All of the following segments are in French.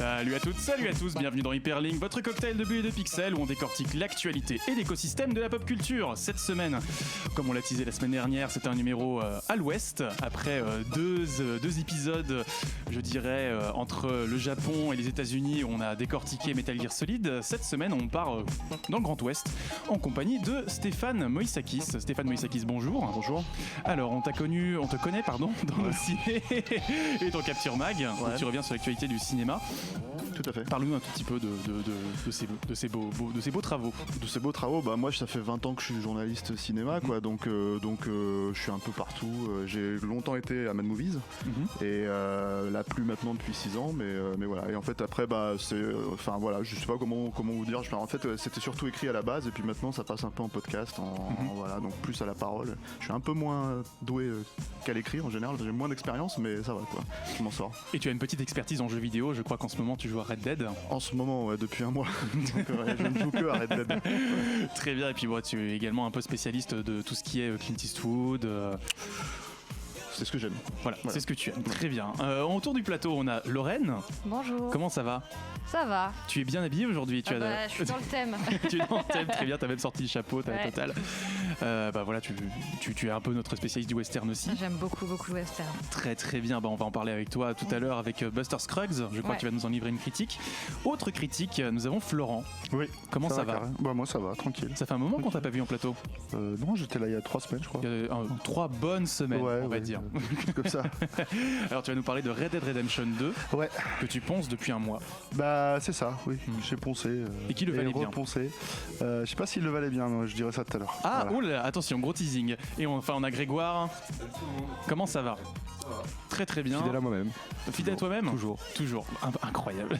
Salut à toutes, salut à tous, bienvenue dans Hyperlink, votre cocktail de bulles et de pixels où on décortique l'actualité et l'écosystème de la pop culture. Cette semaine, comme on l'a teasé la semaine dernière, c'était un numéro à l'ouest, après deux épisodes, je dirais, entre le Japon et les États-Unis où on a décortiqué Metal Gear Solid. Cette semaine, on part dans le Grand Ouest en compagnie de Stéphane Moïsakis. Stéphane Moïsakis, bonjour. Bonjour. Alors, on te connaît dans le ciné et ton Capture Mag, où tu reviens sur l'actualité du cinéma. Tout à fait. Parle-nous un tout petit peu de ces beaux travaux. De ces beaux travaux, moi ça fait 20 ans que je suis journaliste cinéma, quoi, donc je suis un peu partout. J'ai longtemps été à Mad Movies, et là plus maintenant depuis 6 ans, mais voilà. Et en fait après, je sais pas comment vous dire. En fait, c'était surtout écrit à la base, et puis maintenant ça passe un peu en podcast, voilà, donc plus à la parole. Je suis un peu moins doué qu'à l'écrit en général. J'ai moins d'expérience, mais ça va, quoi. Je m'en sors. Et tu as une petite expertise en jeux vidéo. Je crois qu'en ce moment tu joues à Red Dead. En ce moment, ouais, depuis un mois. Donc, je ne joue que à Red Dead. Très bien. Et puis tu es également un peu spécialiste de tout ce qui est Clint Eastwood. C'est ce que j'aime. Voilà, c'est ce que tu aimes. Très bien. Autour du plateau, on a Lorraine. Bonjour. Comment ça va ? Ça va. Tu es bien habillée aujourd'hui. Je suis dans le thème. Tu es dans le thème, très bien. Tu as même sorti le chapeau, tu as la totale. Voilà, tu es un peu notre spécialiste du western aussi. J'aime beaucoup le western. Très très bien. On va en parler avec toi tout à l'heure avec Buster Scruggs. Je crois que tu vas nous en livrer une critique. Autre critique, nous avons Florent. Oui. Comment ça va ? Moi ça va, tranquille. Ça fait un moment qu'on t'a pas vu en plateau. Non, j'étais là il y a 3 semaines, je crois. Il y a 3 bonnes semaines, on va dire. Comme ça. Alors tu vas nous parler de Red Dead Redemption 2, que tu ponces depuis un mois. C'est ça, oui. J'ai poncé. Et qui le valait bien. Reponcé. Je sais pas s'il le valait bien, non, je dirais ça tout à l'heure. Ah, voilà. Attention, gros teasing. Et on a Grégoire. Comment ça va ? Très très bien. Fidèle à moi-même. Fidèle à toi-même ? Toujours. Incroyable.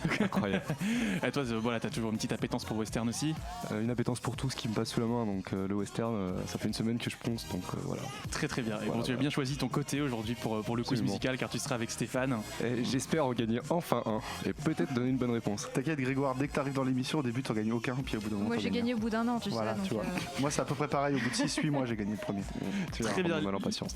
Et toi, t'as toujours une petite appétence pour le western aussi ? Une appétence pour tout ce qui me passe sous la main, donc le western, ça fait une semaine que je ponce, donc voilà. Très très bien. Et tu as bien choisi ton côté aujourd'hui pour le quiz musical, car tu seras avec Stéphane. Et j'espère en gagner enfin un, et peut-être donner une bonne réponse. T'inquiète Grégoire, dès que t'arrives dans l'émission, au début t'en gagnes aucun, puis au bout d'un moment. Moi j'ai gagné au bout d'un an, tu sais. Tu vois. Moi c'est à peu près pareil, au bout de 6-8 mois j'ai gagné le premier. Très bien.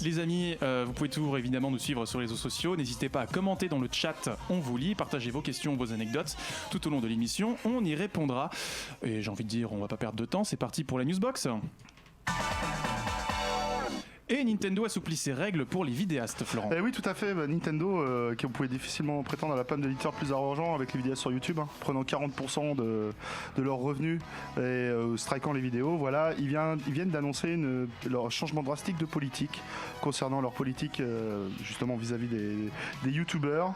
Les amis, vous pouvez toujours évidemment nous suivre sur les réseaux sociaux. N'hésitez pas à commenter dans le chat, on vous lit, partagez vos questions, vos anecdotes tout au long de l'émission, on y répondra. Et j'ai envie de dire, on va pas perdre de temps, c'est parti pour la newsbox. Et Nintendo assouplit ses règles pour les vidéastes, Florent. Oui, tout à fait. Nintendo, qui pouvait difficilement prétendre à la panne de l'éditeur plus argent avec les vidéastes sur YouTube, prenant 40% de leurs revenus et strikant les vidéos. Voilà, ils viennent d'annoncer leur changement drastique de politique concernant leur politique justement vis-à-vis des YouTubeurs.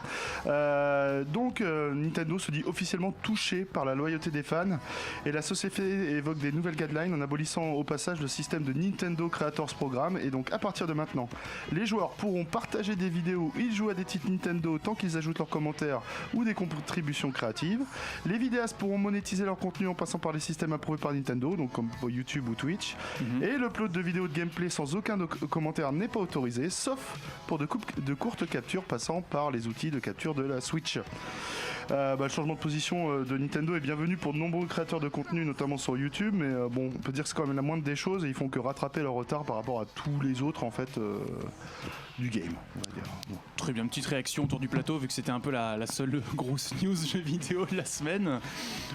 Donc, Nintendo se dit officiellement touché par la loyauté des fans et la société évoque des nouvelles guidelines en abolissant au passage le système de Nintendo Creators Programme. Et donc à partir de maintenant, les joueurs pourront partager des vidéos où ils jouent à des titres Nintendo tant qu'ils ajoutent leurs commentaires ou des contributions créatives. Les vidéastes pourront monétiser leur contenu en passant par les systèmes approuvés par Nintendo, donc comme YouTube ou Twitch. Et l'upload de vidéos de gameplay sans aucun commentaire n'est pas autorisé, sauf pour de courtes captures passant par les outils de capture de la Switch. Le changement de position de Nintendo est bienvenu pour de nombreux créateurs de contenu, notamment sur YouTube, mais on peut dire que c'est quand même la moindre des choses et ils font que rattraper leur retard par rapport à tous les autres en fait du game, on va dire. Très bien, petite réaction autour du plateau vu que c'était un peu la seule grosse news jeux vidéo de la semaine.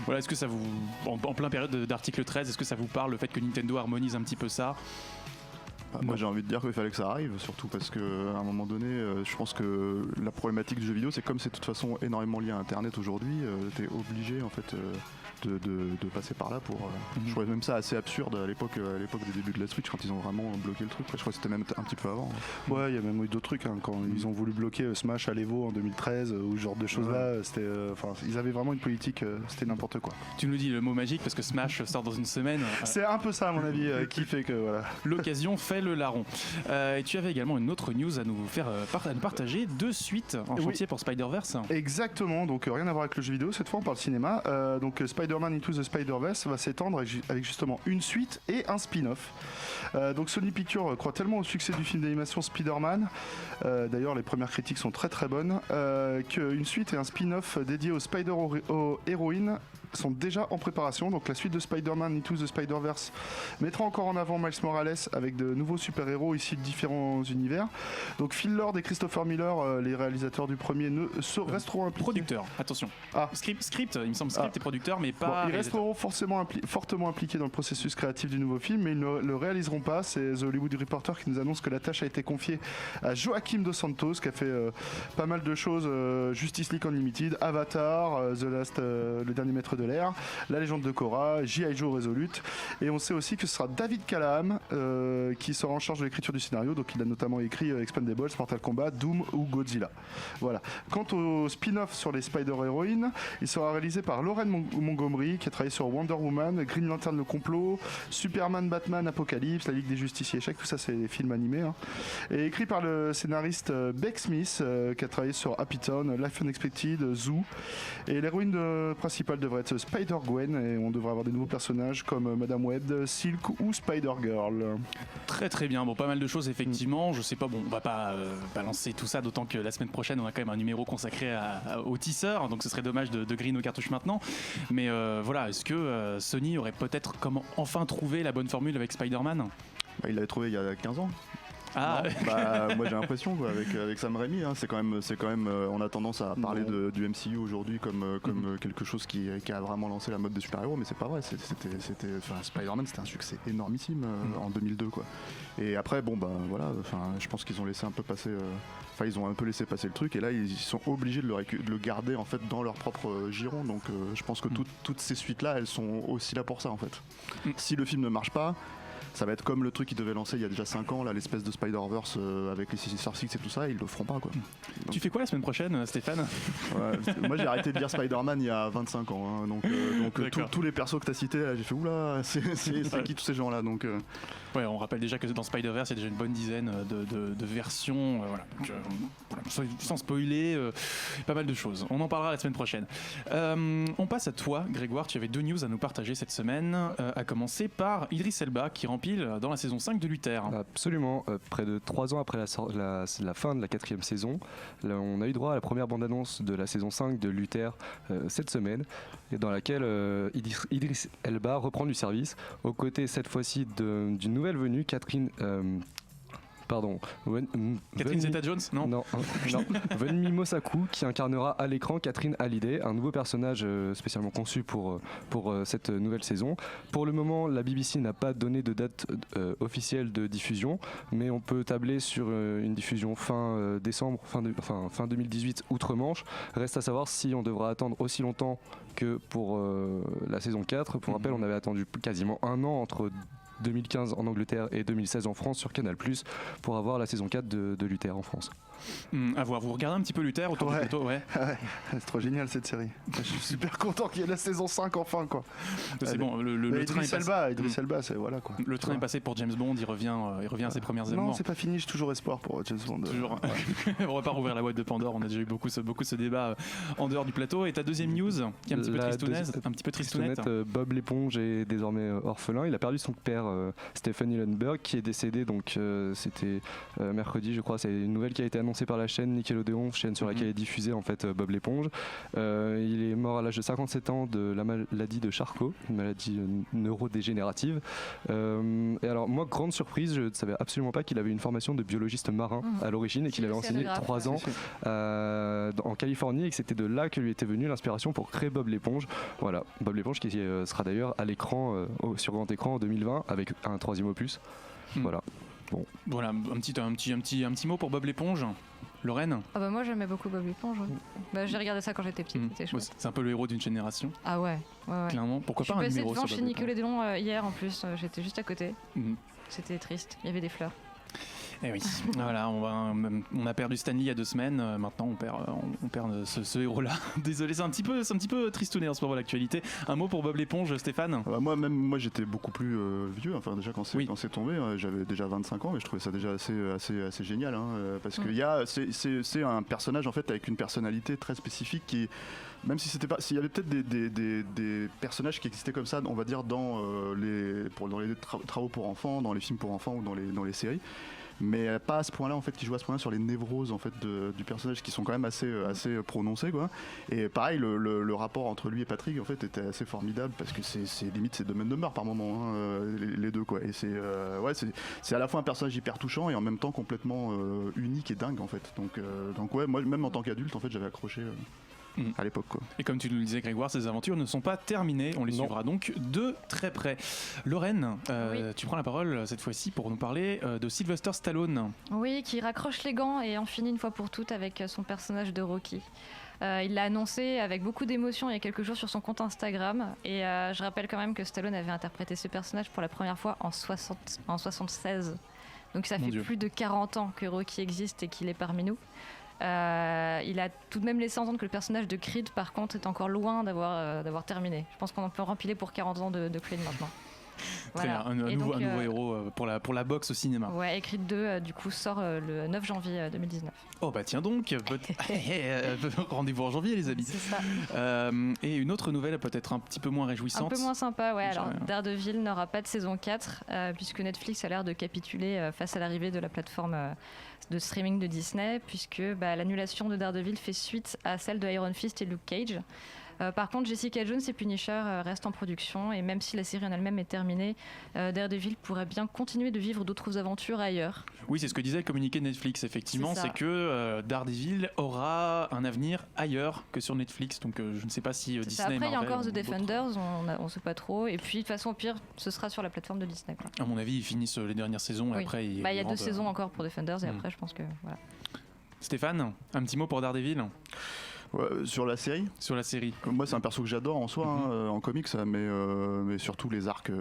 Voilà, est-ce que ça vous, en plein période d'article 13, est-ce que ça vous parle le fait que Nintendo harmonise un petit peu ça ? Moi j'ai envie de dire qu'il fallait que ça arrive, surtout parce qu'à un moment donné, je pense que la problématique du jeu vidéo, c'est comme c'est de toute façon énormément lié à Internet aujourd'hui, t'es obligé en fait de passer par là pour. Je trouvais même ça assez absurde à l'époque des débuts de la Switch quand ils ont vraiment bloqué le truc. Je crois que c'était même un petit peu avant. Ouais, il y a même eu d'autres trucs quand ils ont voulu bloquer Smash à l'Evo en 2013 ou ce genre de choses là. C'était, ils avaient vraiment une politique, c'était n'importe quoi. Tu nous dis le mot magique parce que Smash sort dans une semaine. C'est un peu ça à mon avis qui fait que voilà. L'occasion fait le larron. Et tu avais également une autre news à nous faire partager de suite en chantier pour Spider-Verse. Exactement, donc rien à voir avec le jeu vidéo, cette fois on parle cinéma. Donc Spider-Man Into the Spider-Verse va s'étendre avec justement une suite et un spin-off. Donc Sony Pictures croit tellement au succès du film d'animation Spider-Man, d'ailleurs les premières critiques sont très très bonnes, qu'une suite et un spin-off dédié au Spider-Héroïne sont déjà en préparation. Donc la suite de Spider-Man Into the Spider-Verse mettra encore en avant Miles Morales avec de nouveaux super-héros issus de différents univers. Donc Phil Lord et Christopher Miller, les réalisateurs du premier, resteront impliqués. Producteur, attention. Script, il me semble script et producteur, mais pas. Ils resteront fortement impliqués dans le processus créatif du nouveau film, mais ils ne le réaliseront pas. C'est The Hollywood Reporter qui nous annonce que la tâche a été confiée à Joaquim Dos Santos, qui a fait pas mal de choses, Justice League Unlimited, Avatar, le dernier maître de l'air, La légende de Korra, G.I. Joe Resolute, et on sait aussi que ce sera David Callahan qui sera en charge de l'écriture du scénario. Donc il a notamment écrit Expendables, Mortal Kombat, Doom ou Godzilla. Voilà. Quant au spin-off sur les Spider-Héroïnes, il sera réalisé par Lauren Montgomery, qui a travaillé sur Wonder Woman, Green Lantern le complot, Superman, Batman, Apocalypse, La Ligue des Justiciers Échecs, tout ça c'est des films animés, hein. Et écrit par le scénariste Beck Smith, qui a travaillé sur Happy Town, Life Unexpected, Zoo. Et l'héroïne principale devrait être Spider-Gwen, et on devrait avoir des nouveaux personnages comme Madame Web, Silk ou Spider-Girl. Très très bien, bon, pas mal de choses effectivement. Je sais pas, bon, on va pas balancer tout ça, d'autant que la semaine prochaine on a quand même un numéro consacré au tisseur, donc ce serait dommage de griller nos cartouches maintenant. Mais voilà, est-ce que Sony aurait peut-être enfin trouvé la bonne formule avec Spider-Man ? Il l'avait trouvé il y a 15 ans. Ah, Moi j'ai l'impression quoi, avec Sam Raimi, hein, c'est quand même on a tendance à parler du MCU aujourd'hui comme quelque chose qui a vraiment lancé la mode des super-héros, mais c'est pas vrai. Spider-Man c'était un succès énormissime en 2002 quoi. Et après je pense qu'ils ont laissé un peu passer. Ils ont un peu laissé passer le truc et là ils sont obligés de le garder en fait dans leur propre giron. Donc je pense que toutes ces suites là elles sont aussi là pour ça en fait. Si le film ne marche pas, ça va être comme le truc qu'ils devaient lancer il y a déjà 5 ans, là, l'espèce de Spider-Verse avec les Sinister Six et tout ça, ils le feront pas quoi. Donc, tu fais quoi la semaine prochaine, Stéphane ? Moi j'ai arrêté de dire Spider-Man il y a 25 ans, hein, donc tous les persos que t'as cités, là, j'ai fait oula, c'est qui tous ces gens là donc. Ouais, on rappelle déjà que dans Spider-Verse il y a déjà une bonne dizaine de versions, voilà. Donc, sans spoiler, pas mal de choses. On en parlera la semaine prochaine. On passe à toi, Grégoire. Tu avais 2 news à nous partager cette semaine, à commencer par Idris Elba qui remplit dans la saison 5 de Luther. Absolument, près de 3 ans après la fin de la 4e saison, là, on a eu droit à la première bande-annonce de la saison 5 de Luther cette semaine, et dans laquelle Idris Elba reprend du service, aux côtés cette fois-ci d'une nouvelle venue, Catherine Zeta-Jones, non, Wunmi Mosaku, qui incarnera à l'écran Catherine Hallyday, un nouveau personnage spécialement conçu pour cette nouvelle saison. Pour le moment, la BBC n'a pas donné de date officielle de diffusion, mais on peut tabler sur une diffusion fin décembre, fin 2018 outre-Manche. Reste à savoir si on devra attendre aussi longtemps que pour la saison 4. Pour rappel, on avait attendu quasiment 1 an entre 2015 en Angleterre et 2016 en France sur Canal+, pour avoir la saison 4 de Luther en France. À voir. Vous regardez un petit peu Luther autour du plateau, ouais. C'est trop génial cette série. Je suis super content qu'il y ait la saison 5 enfin quoi. C'est bon, le train est passé. Idris Elba, c'est voilà quoi. Le train est passé pour James Bond, il revient à ses premières amours. Non, c'est pas fini, j'ai toujours espoir pour James Bond. Toujours. On va pas rouvrir la boîte de Pandore, on a déjà eu beaucoup ce débat en dehors du plateau. Et ta deuxième news, qui est un petit peu tristounette. Bob l'éponge est désormais orphelin. Il a perdu son père Stephen Hillenburg, qui est décédé, donc c'était mercredi je crois. C'est une nouvelle qui a été annoncée par la chaîne Nickelodeon, chaîne sur laquelle est diffusé en fait Bob l'éponge. Il est mort à l'âge de 57 ans de la maladie de Charcot, une maladie neurodégénérative. Et alors moi, grande surprise, je ne savais absolument pas qu'il avait une formation de biologiste marin à l'origine et qu'il avait enseigné 3 ans en Californie, et que c'était de là que lui était venue l'inspiration pour créer Bob l'éponge. Voilà, Bob l'éponge qui sera d'ailleurs à l'écran, sur grand écran en 2020 avec un 3e opus. Voilà. Bon. Voilà, un petit mot pour Bob l'éponge. Lorraine ? Moi j'aimais beaucoup Bob l'éponge. J'ai regardé ça quand j'étais petite, c'était chouette. C'est un peu le héros d'une génération. Ah ouais. Clairement. Pourquoi pas un numéro sur Bob l'éponge ? Je suis passée devant chez Nickelodeon hier en plus, j'étais juste à côté. C'était triste, il y avait des fleurs. Eh oui, voilà, on a perdu Stanley il y a 2 semaines, maintenant on perd ce héros-là. Désolé, c'est un petit peu tristouné en ce moment l'actualité. Un mot pour Bob l'éponge, Stéphane ? Moi j'étais beaucoup plus vieux, enfin déjà quand c'est tombé, j'avais déjà 25 ans, mais je trouvais ça déjà assez génial, hein, parce que c'est un personnage en fait avec une personnalité très spécifique qui, même si c'était pas, s'il y avait peut-être des personnages qui existaient comme ça, on va dire dans les travaux pour enfants, dans les films pour enfants ou dans les séries. mais pas à ce point-là en fait, qui joue à ce point-là sur les névroses en fait du personnage qui sont quand même assez prononcées quoi. Et pareil, le rapport entre lui et Patrick en fait était assez formidable parce que c'est limite ses domaines de meurtre par moment, les deux quoi. Et c'est à la fois un personnage hyper touchant et en même temps complètement unique et dingue en fait. Donc ouais, moi même en tant qu'adulte en fait j'avais accroché. À l'époque quoi. Et comme tu nous le disais Grégoire, ces aventures ne sont pas terminées, on les suivra donc de très près. Lorraine, tu prends la parole cette fois-ci pour nous parler de Sylvester Stallone. Oui, qui raccroche les gants et en finit une fois pour toutes avec son personnage de Rocky. Il l'a annoncé avec beaucoup d'émotion il y a quelques jours sur son compte Instagram et je rappelle quand même que Stallone avait interprété ce personnage pour la première fois en 76. Donc ça fait plus de 40 ans que Rocky existe et qu'il est parmi nous. Il a tout de même laissé entendre que le personnage de Creed par contre est encore loin d'avoir terminé. Je pense qu'on en peut rempiler pour 40 ans de Creed maintenant. Très bien, un nouveau héros pour la boxe au cinéma. Ouais, et Creed 2 du coup sort le 9 janvier 2019. Oh bah tiens donc, rendez-vous en janvier les amis. C'est ça. Et une autre nouvelle peut-être un petit peu moins réjouissante. Un peu moins sympa, ouais. Alors Daredevil n'aura pas de saison 4 puisque Netflix a l'air de capituler face à l'arrivée de la plateforme de streaming de Disney, puisque l'annulation de Daredevil fait suite à celle de Iron Fist et Luke Cage. Par contre, Jessica Jones et Punisher restent en production et même si la série en elle-même est terminée, Daredevil pourrait bien continuer de vivre d'autres aventures ailleurs. Oui, c'est ce que disait le communiqué de Netflix, effectivement, c'est que Daredevil aura un avenir ailleurs que sur Netflix, donc je ne sais pas si Disney... Après, il y a encore The Defenders, on ne sait pas trop, et puis de toute façon, au pire, ce sera sur la plateforme de Disney. Quoi. À mon avis, ils finissent les dernières saisons et après... Il y a 2 saisons encore pour Defenders et après, je pense que... Voilà. Stéphane, un petit mot pour Daredevil ? Sur la série ? Sur la série. Moi, c'est un perso que j'adore en soi, en comics, mais surtout les arcs,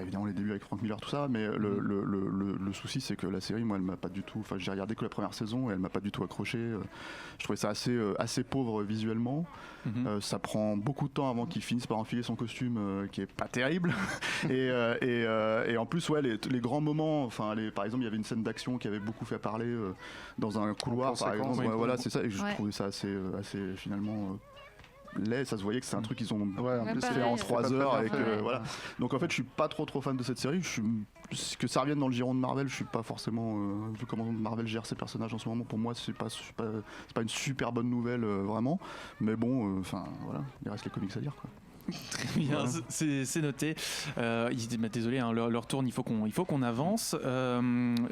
évidemment les débuts avec Frank Miller, tout ça, mais le souci, c'est que la série, moi, elle m'a pas du tout... Enfin, j'ai regardé que la première saison et elle m'a pas du tout accroché. Je trouvais ça assez pauvre visuellement. Ça prend beaucoup de temps avant qu'il finisse par enfiler son costume, qui est pas terrible. et en plus, les grands moments, par exemple, il y avait une scène d'action qui avait beaucoup fait parler dans un couloir, par exemple. Voilà, c'est ça, et je trouvais ça assez finalement laid. Ça se voyait que c'est un truc qu'ils ont fait en 3 heures et que voilà. Donc en fait, je suis pas trop fan de cette série. Que ça revienne dans le giron de Marvel, je suis pas forcément vu comment Marvel gère ses personnages en ce moment. Pour moi, c'est pas une super bonne nouvelle vraiment. Mais bon, voilà, il reste les comics à lire quoi. Très bien, voilà. C'est noté. Désolé, leur tourne, il faut qu'on avance.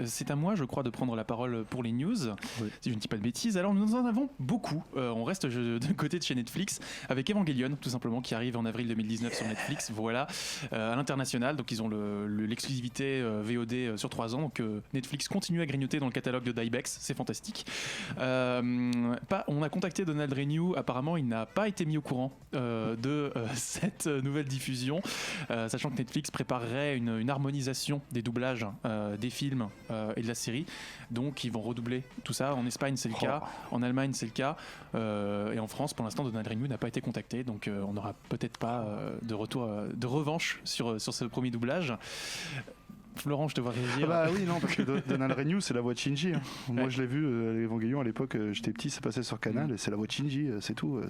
C'est à moi, je crois, de prendre la parole pour les news, si je ne dis pas de bêtises. Alors, nous en avons beaucoup. On reste de côté de chez Netflix, avec Evangelion, tout simplement, qui arrive en avril 2019 sur Netflix. Voilà, à l'international. Donc, ils ont l'exclusivité VOD sur 3 ans. Donc, Netflix continue à grignoter dans le catalogue de Dybex. C'est fantastique. On a contacté Donald Renew. Apparemment, il n'a pas été mis au courant de cette nouvelle diffusion, sachant que Netflix préparerait une harmonisation des doublages des films et de la série. Donc ils vont redoubler tout ça. En Espagne c'est le cas, en Allemagne c'est le cas, et en France pour l'instant Donald Renew n'a pas été contacté, donc on n'aura peut-être pas de retour de revanche sur ce premier doublage. Florent, je te vois réagir. Oui, non, parce que Donald Renew, c'est la voix de Shinji. Moi, je l'ai vu, Evangelion, à l'époque, j'étais petit, ça passait sur Canal, et c'est la voix de Shinji, c'est tout.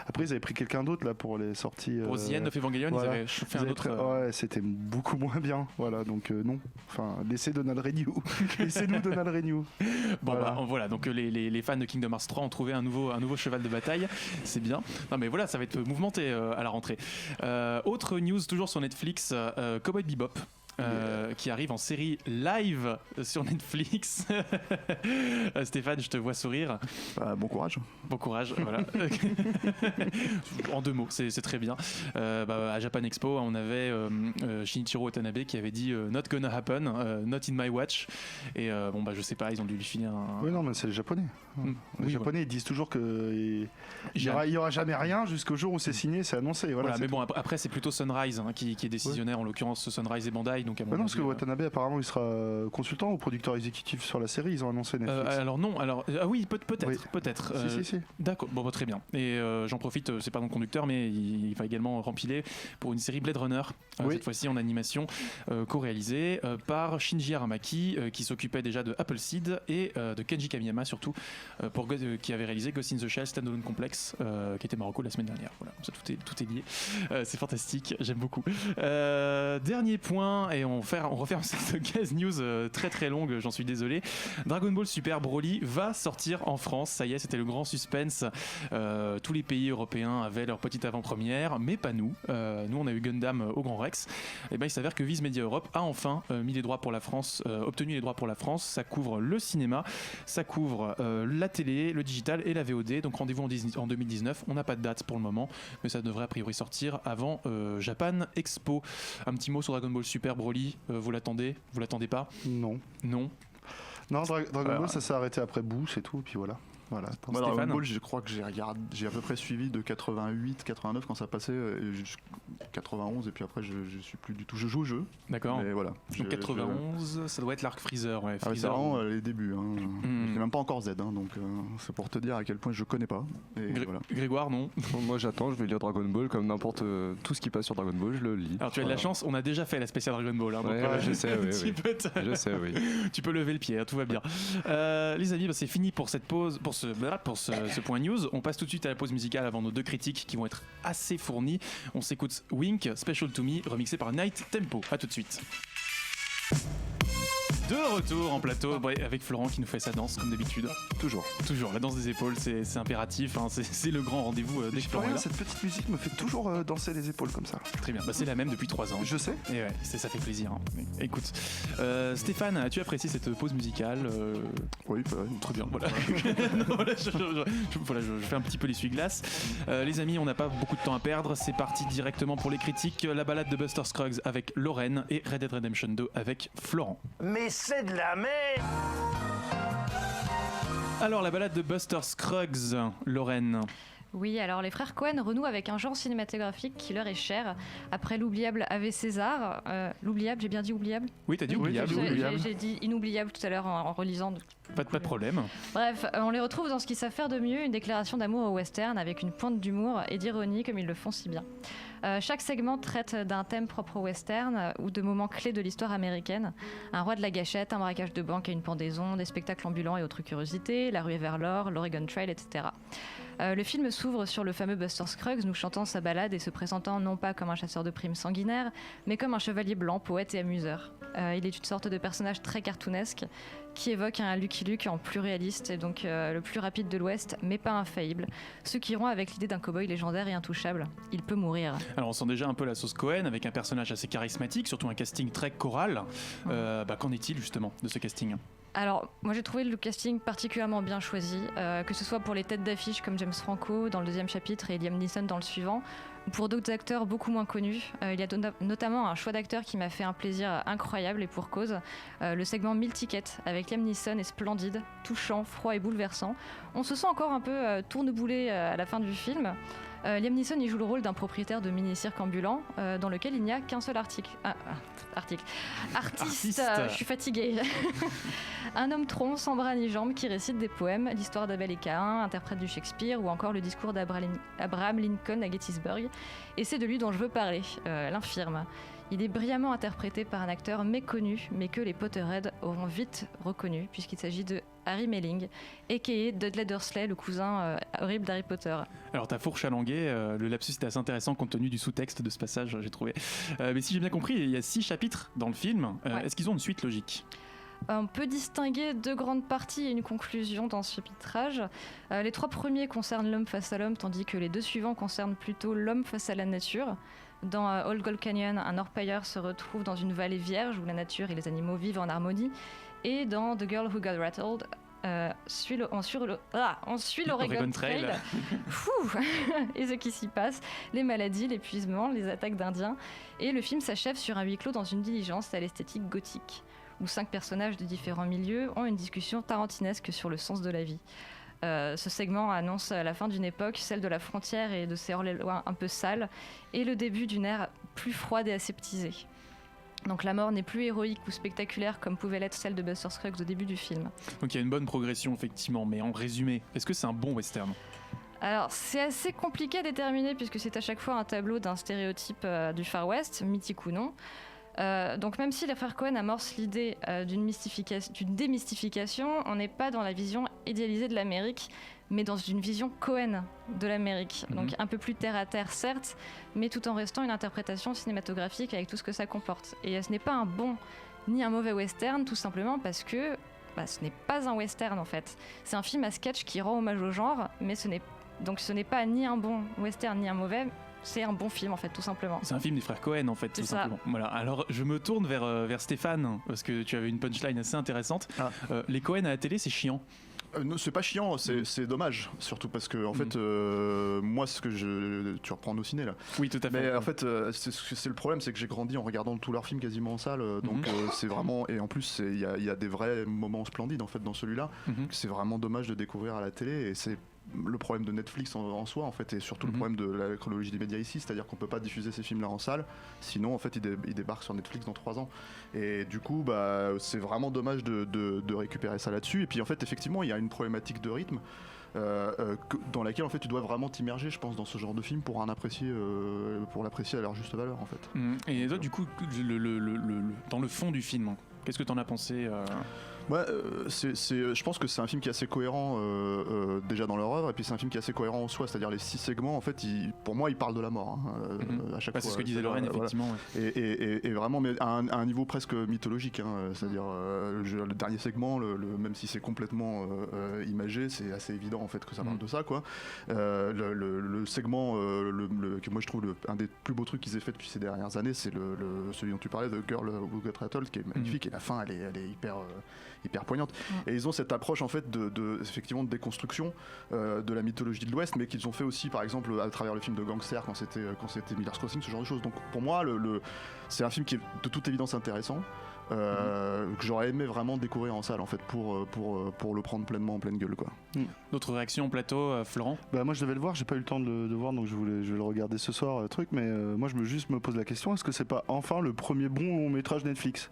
Après, ils avaient pris quelqu'un d'autre là pour les sorties. Pour The End of Evangelion, ils avaient fait un autre. Ouais, c'était beaucoup moins bien. Voilà, donc non. Enfin, laissez Donald Renew. Laissez-nous Donald Renew. Bon, voilà, donc les fans de Kingdom Hearts 3 ont trouvé un nouveau cheval de bataille. C'est bien. Non, mais voilà, ça va être mouvementé à la rentrée. Autre news, toujours sur Netflix, Cowboy Bebop. Qui arrive en série live sur Netflix. Stéphane, je te vois sourire. Bon courage. Bon courage, voilà. En 2 mots, c'est très bien. À Japan Expo, on avait Shinichiro Watanabe qui avait dit Not gonna happen, not in my watch. Et je sais pas, ils ont dû lui filer un. Oui, non, mais c'est les Japonais. Les Japonais, ils disent toujours qu'il y aura jamais rien jusqu'au jour où c'est signé, c'est annoncé. Voilà, mais bon, après, c'est plutôt Sunrise qui est décisionnaire, en l'occurrence Sunrise et Bandai. Donc non, parce que Watanabe, apparemment, il sera consultant ou producteur exécutif sur la série. Ils ont annoncé Netflix. Alors non, oui, peut-être. Si. D'accord, très bien. Et j'en profite, c'est pas mon conducteur, mais il va également rempiler pour une série Blade Runner, cette fois-ci en animation, co-réalisée par Shinji Aramaki, qui s'occupait déjà de Appleseed et de Kenji Kamiyama surtout, qui avait réalisé Ghost in the Shell Standalone Complex, qui était Marocco la semaine dernière. Voilà, ça, tout est lié. C'est fantastique, j'aime beaucoup. Dernier point, et on referme cette case news très très longue, j'en suis désolé. Dragon Ball Super Broly va sortir en France, ça y est, c'était le grand suspense. Tous les pays européens avaient leur petite avant-première, mais pas nous. Nous on a eu Gundam au Grand Rex. Et ben il s'avère que Viz Media Europe a enfin mis les droits pour la France, obtenu les droits pour la France. Ça couvre le cinéma, ça couvre la télé, le digital et la VOD. Donc rendez-vous en 2019. On n'a pas de date pour le moment, mais ça devrait a priori sortir avant Japan Expo. Un petit mot sur Dragon Ball Super Broly, vous l'attendez? Vous l'attendez pas? Non. Non. Non, Dragon Ball, ça s'est arrêté après Boo, c'est tout, et puis voilà. Voilà. Moi, Dragon Ball, je crois que j'ai à peu près suivi de 88, 89 quand ça passait, jusqu'à 91, et puis après je suis plus du tout. Je joue au jeu. D'accord. Mais voilà. Donc 91, ça doit être l'arc Freezer. Ouais, Freezer. C'est vraiment les débuts. Hein. J'ai même pas encore Z, hein, donc c'est pour te dire à quel point je connais pas. Et voilà. Grégoire, non? Moi j'attends, je vais lire Dragon Ball comme n'importe tout ce qui passe sur Dragon Ball, je le lis. Alors tu as de la chance, on a déjà fait la spéciale Dragon Ball. Hein, donc, je sais, oui. Je sais, oui. Tu peux lever le pied, hein, tout va bien. Les amis, c'est fini pour cette pause, pour ce point news. On passe tout de suite à la pause musicale avant nos deux critiques qui vont être assez fournies. On s'écoute Wink, Special to Me, remixé par Night Tempo. À tout de suite. De retour en plateau avec Florent qui nous fait sa danse comme d'habitude. Toujours, la danse des épaules, c'est impératif, hein, c'est le grand rendez-vous dès que Florent est là. Cette petite musique me fait toujours danser les épaules comme ça. Très bien, c'est la même depuis 3 ans. Je sais. Et ouais, ça fait plaisir. Hein. Écoute, Stéphane, as-tu apprécié cette pause musicale? Oui, très bien. Voilà. Je fais un petit peu l'essuie-glace. Les amis, on n'a pas beaucoup de temps à perdre. C'est parti directement pour les critiques. La balade de Buster Scruggs avec Lorraine et Red Dead Redemption 2 avec Florent. Mais c'est de la merde! Alors, la balade de Buster Scruggs, Lorraine. Oui, alors les frères Coen renouent avec un genre cinématographique qui leur est cher. Après l'oubliable Ave César, l'oubliable, j'ai bien dit oubliable? Oui, t'as dit oubliable. J'ai dit inoubliable tout à l'heure en relisant. Pas de problème. Bref, on les retrouve dans ce qu'ils savent faire de mieux, une déclaration d'amour au western avec une pointe d'humour et d'ironie comme ils le font si bien. Chaque segment traite d'un thème propre au western ou de moments clés de l'histoire américaine. Un roi de la gâchette, un braquage de banque et une pendaison, des spectacles ambulants et autres curiosités, la ruée vers l'or, l'Oregon Trail, etc. Le film s'ouvre sur le fameux Buster Scruggs nous chantant sa ballade et se présentant non pas comme un chasseur de primes sanguinaire, mais comme un chevalier blanc, poète et amuseur. Il est une sorte de personnage très cartoonesque qui évoque un Lucky Luke en plus réaliste et donc le plus rapide de l'Ouest, mais pas infaillible. Ceux qui iront avec l'idée d'un cow-boy légendaire et intouchable. Il peut mourir. Alors on sent déjà un peu la sauce Coen avec un personnage assez charismatique, surtout un casting très choral. Qu'en est-il justement de ce casting ? Alors, moi j'ai trouvé le casting particulièrement bien choisi, que ce soit pour les têtes d'affiche comme James Franco dans le 2e chapitre et Liam Neeson dans le suivant, ou pour d'autres acteurs beaucoup moins connus. Il y a notamment un choix d'acteurs qui m'a fait un plaisir incroyable et pour cause. Le segment 1000 tickets avec Liam Neeson est splendide, touchant, froid et bouleversant. On se sent encore un peu tourneboulé à la fin du film. Liam Neeson y joue le rôle d'un propriétaire de mini-cirque ambulant dans lequel il n'y a qu'un seul artiste. Je suis fatiguée. Un homme tronc, sans bras ni jambes, qui récite des poèmes, l'histoire d'Abel et Caïn, interprète du Shakespeare ou encore le discours d'Abraham Lincoln à Gettysburg. Et c'est de lui dont je veux parler, l'infirme. Il est brillamment interprété par un acteur méconnu, mais que les Potterheads auront vite reconnu, puisqu'il s'agit de Harry Melling, a.k.a. Dudley Dursley, le cousin horrible d'Harry Potter. Alors ta fourche à languer, le lapsus était assez intéressant compte tenu du sous-texte de ce passage, j'ai trouvé. Mais si j'ai bien compris, il y a 6 chapitres dans le film. Ouais. Est-ce qu'ils ont une suite logique ? On peut distinguer 2 grandes parties et une conclusion dans ce chapitrage. Les 3 premiers concernent l'homme face à l'homme, tandis que les 2 suivants concernent plutôt l'homme face à la nature. Dans Old Gold Canyon, un orpailleur se retrouve dans une vallée vierge où la nature et les animaux vivent en harmonie. Et dans The Girl Who Got Rattled, on suit l'Oregon Trail. Et ce qui s'y passe, les maladies, l'épuisement, les attaques d'Indiens. Et le film s'achève sur un huis clos dans une diligence à l'esthétique gothique, où 5 personnages de différents milieux ont une discussion tarantinesque sur le sens de la vie. Ce segment annonce la fin d'une époque, celle de la frontière et de ses hors-les-lois un peu sales, et le début d'une ère plus froide et aseptisée. Donc la mort n'est plus héroïque ou spectaculaire comme pouvait l'être celle de Buster Scruggs au début du film. Donc il y a une bonne progression effectivement, mais en résumé, est-ce que c'est un bon western ? Alors c'est assez compliqué à déterminer puisque c'est à chaque fois un tableau d'un stéréotype du Far West, mythique ou non. Donc même si les frères Cohen amorcent l'idée d'une démystification, on n'est pas dans la vision idéalisée de l'Amérique, mais dans une vision Cohen de l'Amérique. Donc un peu plus terre à terre, certes, mais tout en restant une interprétation cinématographique avec tout ce que ça comporte. Et ce n'est pas un bon ni un mauvais western, tout simplement parce que ce n'est pas un western en fait. C'est un film à sketch qui rend hommage au genre, mais ce n'est pas ni un bon western ni un mauvais. C'est un bon film en fait, tout simplement. C'est un film des frères Cohen en fait, tout simplement. Voilà. Alors je me tourne vers Stéphane parce que tu avais une punchline assez intéressante. Les Cohen à la télé, c'est chiant. Non, c'est pas chiant, c'est dommage, surtout parce que en fait, moi, tu reprends nos ciné là. Oui, tout à fait. Mais en fait, c'est le problème, c'est que j'ai grandi en regardant tous leurs films quasiment en salle, donc c'est vraiment, et en plus, il y a des vrais moments splendides en fait dans celui-là. C'est vraiment dommage de découvrir à la télé, et c'est le problème de Netflix en soi en fait, et surtout le problème de la chronologie des médias ici, c'est-à-dire qu'on peut pas diffuser ces films là en salle, sinon en fait ils débarquent sur Netflix dans 3 ans, et du coup c'est vraiment dommage de récupérer ça là-dessus. Et puis en fait effectivement il y a une problématique de rythme dans laquelle en fait tu dois vraiment t'immerger, je pense, dans ce genre de film pour l'apprécier à leur juste valeur en fait. Et toi du coup dans le fond du film, qu'est-ce que t'en as pensé Ouais, je pense que c'est un film qui est assez cohérent déjà dans leur œuvre, et puis c'est un film qui est assez cohérent en soi, c'est-à-dire les 6 segments en fait, pour moi ils parlent de la mort à chaque fois. C'est ce que disait Lorraine, effectivement. Ouais. Et vraiment mais à un niveau presque mythologique, c'est-à-dire le dernier segment, même si c'est complètement imagé, c'est assez évident en fait que ça parle de ça quoi. Le segment que moi je trouve un des plus beaux trucs qu'ils aient fait depuis ces dernières années, c'est celui dont tu parlais, de Girl Who Got Rattled, qui est magnifique, et la fin elle est hyper poignante. Et ils ont cette approche en fait effectivement de déconstruction de la mythologie de l'Ouest, mais qu'ils ont fait aussi par exemple à travers le film de Gangster quand c'était Miller's Crossing, ce genre de choses. Donc pour moi c'est un film qui est de toute évidence intéressant, que j'aurais aimé vraiment découvrir en salle en fait pour le prendre pleinement en pleine gueule quoi. D'autres réactions au plateau, Florent? Moi je devais le voir, j'ai pas eu le temps de le voir, donc je vais le regarder ce soir mais moi je me pose la question, est-ce que c'est pas enfin le premier bon long métrage Netflix?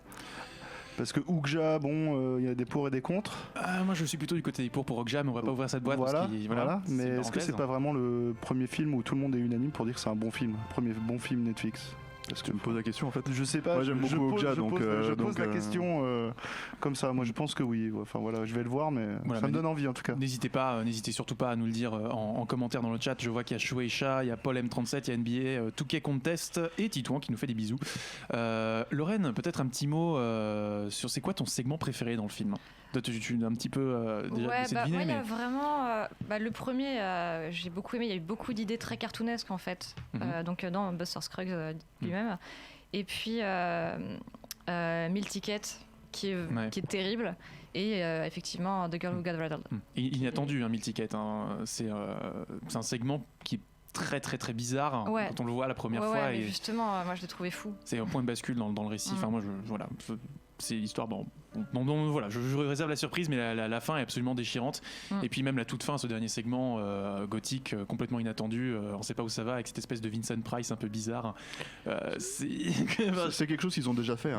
Parce que Okja, il y a des pour et des contre. Moi je suis plutôt du côté des pour Okja, mais on va pas ouvrir cette boîte. Voilà, parce mais est-ce que c'est pas vraiment le premier film où tout le monde est unanime pour dire que c'est un bon film, premier bon film Netflix? Parce que tu me poses la question en fait. Je sais pas. Moi j'aime beaucoup Okja, je pose la question comme ça. Moi je pense que oui. Enfin voilà, je vais le voir, mais ça me donne envie en tout cas. N'hésitez surtout pas à nous le dire en commentaire dans le chat. Je vois qu'il y a Shueisha, il y a Paul M37, il y a NBA, Touquet Contest et Titouan qui nous fait des bisous. Lorraine, peut-être un petit mot sur c'est quoi ton segment préféré dans le film? Tu un petit peu déjà essayé de deviner, moi, vraiment le premier j'ai beaucoup aimé, il y a eu beaucoup d'idées très cartoonesques en fait, donc dans Buster Scruggs lui-même, et puis 1000 Tickets qui est terrible, et effectivement The Girl Who Got Rattled. Inattendu 1000 Tickets, c'est un segment qui est très très très bizarre quand on le voit la première fois, mais justement moi je l'ai trouvé fou, c'est un point de bascule dans le récit. Enfin moi c'est l'histoire voilà, je réserve la surprise, mais la fin est absolument déchirante. Et puis même la toute fin, ce dernier segment gothique complètement inattendu, on sait pas où ça va avec cette espèce de Vincent Price un peu bizarre. C'est quelque chose qu'ils ont déjà fait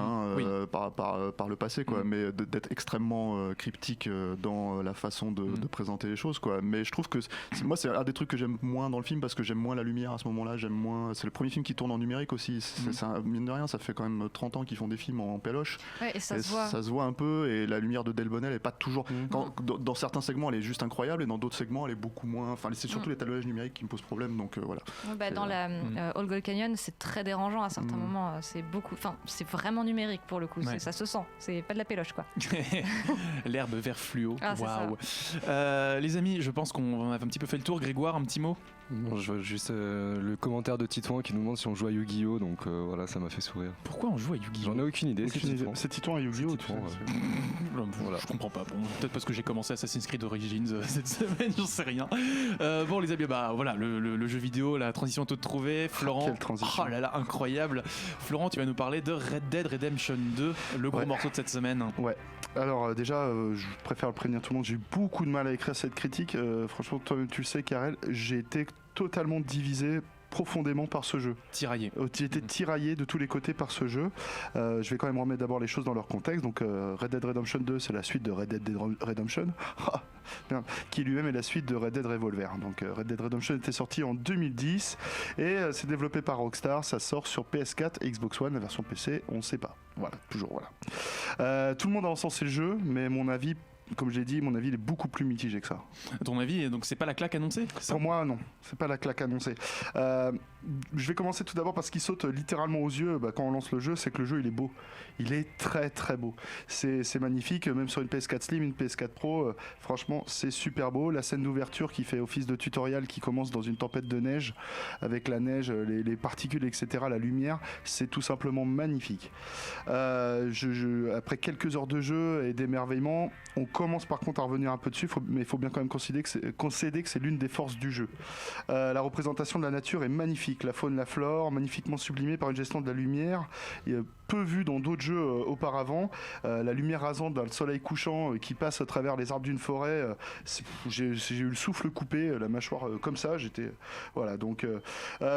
par le passé quoi, mais d'être extrêmement cryptique dans la façon de présenter les choses quoi. Mais je trouve que moi c'est un des trucs que j'aime moins dans le film, parce que j'aime moins la lumière à ce moment-là, c'est le premier film qui tourne en numérique aussi, mine de rien ça fait quand même 30 ans qu'ils font des films en péloche, et ça se voit un peu, et la lumière de Delbonnel elle est pas toujours dans certains segments elle est juste incroyable, et dans d'autres segments elle est beaucoup moins, enfin c'est surtout l'étalonnage numérique qui me pose problème, donc voilà. Dans la Old Gold Canyon c'est très dérangeant à certains moments, c'est vraiment numérique pour le coup, ça se sent, c'est pas de la péloche quoi. L'herbe vert fluo. Waouh. Les amis, je pense qu'on a un petit peu fait le tour. Grégoire, un petit mot? Non, je vois juste le commentaire de Titouan qui nous demande si on joue à Yu-Gi-Oh, donc voilà, ça m'a fait sourire. Pourquoi on joue à Yu-Gi-Oh? J'en ai aucune idée. C'est Titouan à Yu-Gi-Oh. Voilà. Je comprends pas. Peut-être parce que j'ai commencé Assassin's Creed Origins cette semaine, j'en sais rien. Bon les amis, voilà, le jeu vidéo, la transition toute trouvée. Florent, quelle transition. Oh là là, incroyable. Florent, tu vas nous parler de Red Dead Redemption 2, le gros morceau de cette semaine. Ouais. Alors déjà, je préfère prévenir tout le monde, j'ai eu beaucoup de mal à écrire cette critique. Franchement, toi-même tu le sais, Karel, j'ai été totalement divisé profondément par ce jeu. Tiraillé. J'ai été tiraillé de tous les côtés par ce jeu. Je vais quand même remettre d'abord les choses dans leur contexte. Donc Red Dead Redemption 2, c'est la suite de Red Dead Redemption, qui lui-même est la suite de Red Dead Revolver. Donc Red Dead Redemption était sorti en 2010 et c'est développé par Rockstar. Ça sort sur PS4 et Xbox One. La version PC, on ne sait pas. Voilà, toujours voilà. Tout le monde a encensé le jeu, mais mon avis, comme j'ai dit, mon avis il est beaucoup plus mitigé que ça. À ton avis, donc c'est pas la claque annoncée ? Pour moi, non, c'est pas la claque annoncée. Je vais commencer tout d'abord par ce qui saute littéralement aux yeux quand on lance le jeu, c'est que le jeu il est beau. Il est très très beau. C'est magnifique, même sur une PS4 Slim, une PS4 Pro, franchement c'est super beau. La scène d'ouverture qui fait office de tutoriel, qui commence dans une tempête de neige, avec la neige, les particules, etc., la lumière, c'est tout simplement magnifique. Après quelques heures de jeu et d'émerveillement, on commence par contre à revenir un peu dessus, mais il faut bien quand même concéder que c'est l'une des forces du jeu. La représentation de la nature est magnifique, la faune, la flore, magnifiquement sublimée par une gestion de la lumière, peu vue dans d'autres jeux auparavant. La lumière rasante d'un soleil couchant qui passe à travers les arbres d'une forêt, j'ai eu le souffle coupé, la mâchoire comme ça, voilà, donc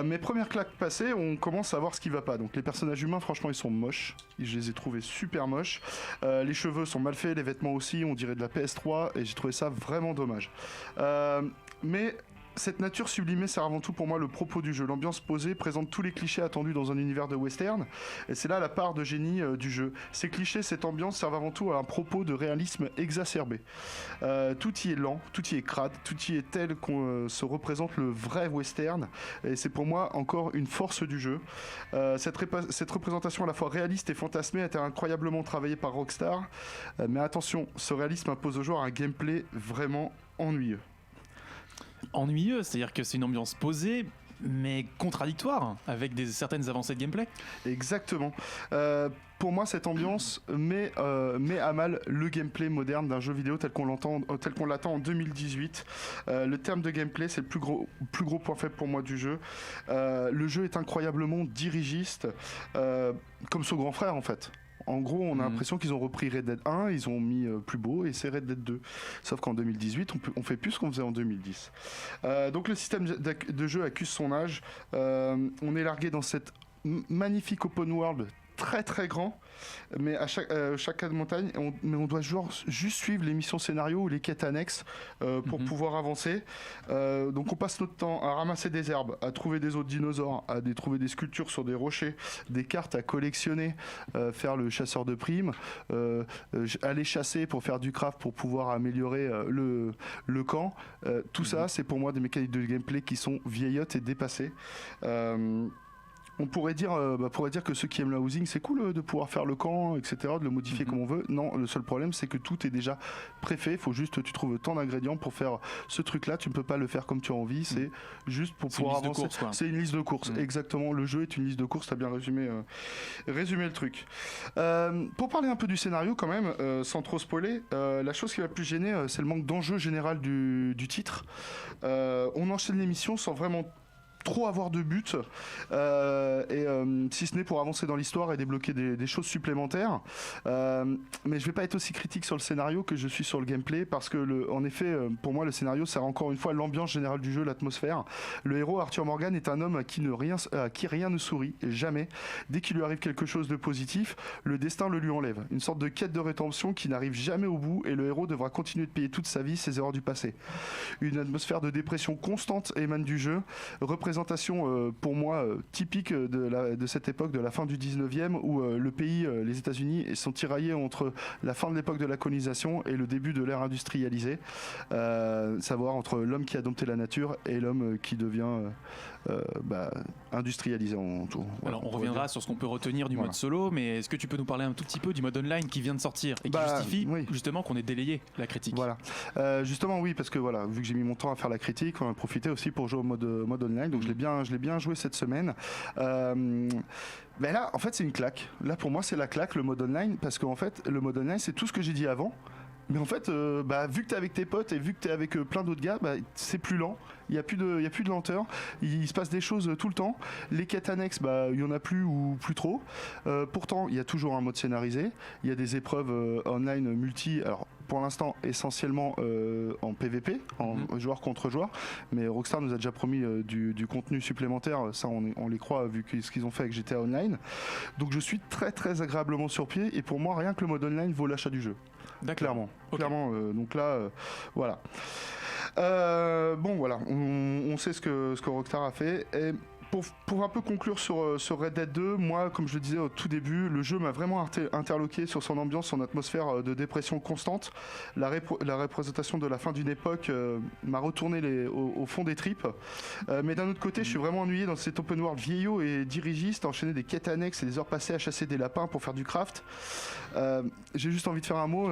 mes premières claques passées, on commence à voir ce qui va pas. Donc les personnages humains, franchement, ils sont moches, je les ai trouvés super moches. Les cheveux sont mal faits, les vêtements aussi, on dirait de la PS3, et j'ai trouvé ça vraiment dommage. Mais cette nature sublimée sert avant tout pour moi le propos du jeu. L'ambiance posée présente tous les clichés attendus dans un univers de western, et c'est là la part de génie du jeu. Ces clichés, cette ambiance servent avant tout à un propos de réalisme exacerbé. Tout y est lent, tout y est crade, tout y est tel qu'on se représente le vrai western, et c'est pour moi encore une force du jeu. Cette représentation à la fois réaliste et fantasmée a été incroyablement travaillée par Rockstar, mais attention, ce réalisme impose aux joueurs un gameplay vraiment ennuyeux. Ennuyeux, c'est-à-dire que c'est une ambiance posée mais contradictoire avec certaines avancées de gameplay. Exactement. Pour moi, cette ambiance met à mal le gameplay moderne d'un jeu vidéo tel qu'on l'attend en 2018. Le terme de gameplay, c'est le plus gros point faible pour moi du jeu. Le jeu est incroyablement dirigiste, comme son grand frère en fait. En gros, on a l'impression qu'ils ont repris Red Dead 1, ils ont mis plus beau et c'est Red Dead 2. Sauf qu'en 2018, on fait plus ce qu'on faisait en 2010. Donc le système de jeu accuse son âge. On est largué dans cette magnifique open world très très grand, mais à chaque montagne, on doit juste suivre les missions scénario ou les quêtes annexes pour pouvoir avancer. Donc on passe notre temps à ramasser des herbes, à trouver des autres dinosaures, à trouver des sculptures sur des rochers, des cartes à collectionner, faire le chasseur de primes, aller chasser pour faire du craft pour pouvoir améliorer le camp. Tout ça, c'est pour moi des mécaniques de gameplay qui sont vieillottes et dépassées. On pourrait dire que ceux qui aiment le housing, c'est cool de pouvoir faire le camp, etc., de le modifier comme on veut. Non, le seul problème, c'est que tout est déjà préfait. Il faut juste tu trouves tant d'ingrédients pour faire ce truc-là. Tu ne peux pas le faire comme tu as envie. C'est juste pour pouvoir avancer. C'est une liste de courses. Exactement. Le jeu est une liste de courses. Tu as bien résumé le truc. Pour parler un peu du scénario, quand même, sans trop spoiler, la chose qui m'a plus gêné, c'est le manque d'enjeu général du titre. On enchaîne les missions sans vraiment trop avoir de but, si ce n'est pour avancer dans l'histoire et débloquer des choses supplémentaires. Mais je vais pas être aussi critique sur le scénario que je suis sur le gameplay, parce que en effet, pour moi, le scénario sert encore une fois l'ambiance générale du jeu, l'atmosphère. Le héros Arthur Morgan est un homme à qui rien ne sourit, jamais. Dès qu'il lui arrive quelque chose de positif, le destin le lui enlève. Une sorte de quête de rédemption qui n'arrive jamais au bout, et le héros devra continuer de payer toute sa vie ses erreurs du passé. Une atmosphère de dépression constante émane du jeu, représentation pour moi typique de cette époque, de la fin du 19e, où le pays, les États-Unis, sont tiraillés entre la fin de l'époque de la colonisation et le début de l'ère industrialisée, savoir entre l'homme qui a dompté la nature et l'homme qui devient industrialisé en tout. Alors on reviendra sur ce qu'on peut retenir du mode solo, mais est-ce que tu peux nous parler un tout petit peu du mode online qui vient de sortir et qui justifie justement qu'on ait délayé la critique? Voilà, justement oui, parce que voilà, vu que j'ai mis mon temps à faire la critique, on a profité aussi pour jouer au mode online, donc je l'ai bien joué cette semaine. Mais là, en fait, c'est une claque. Là, pour moi, c'est la claque, le mode online, parce qu'en fait, le mode online, c'est tout ce que j'ai dit avant. Mais en fait, vu que t'es avec tes potes et vu que t'es avec plein d'autres gars, c'est plus lent. Il y a plus de lenteur. Il se passe des choses tout le temps. Les quêtes annexes, il y en a plus ou plus trop. Pourtant, il y a toujours un mode scénarisé. Il y a des épreuves online multi. Alors, pour l'instant essentiellement en PVP, en joueur contre joueur, mais Rockstar nous a déjà promis du contenu supplémentaire, ça on les croit vu ce qu'ils ont fait avec GTA Online. Donc je suis très très agréablement surpris et pour moi rien que le mode online vaut l'achat du jeu. Clairement. Okay. Clairement donc là voilà. Bon voilà, on sait ce que Rockstar a fait. Et pour un peu conclure sur Red Dead 2, moi, comme je le disais au tout début, le jeu m'a vraiment interloqué sur son ambiance, son atmosphère de dépression constante. La représentation de la fin d'une époque m'a retourné au fond des tripes. Mais d'un autre côté, je suis vraiment ennuyé dans cet open world vieillot et dirigiste, enchaîner des quêtes annexes et des heures passées à chasser des lapins pour faire du craft. J'ai juste envie de faire un mot.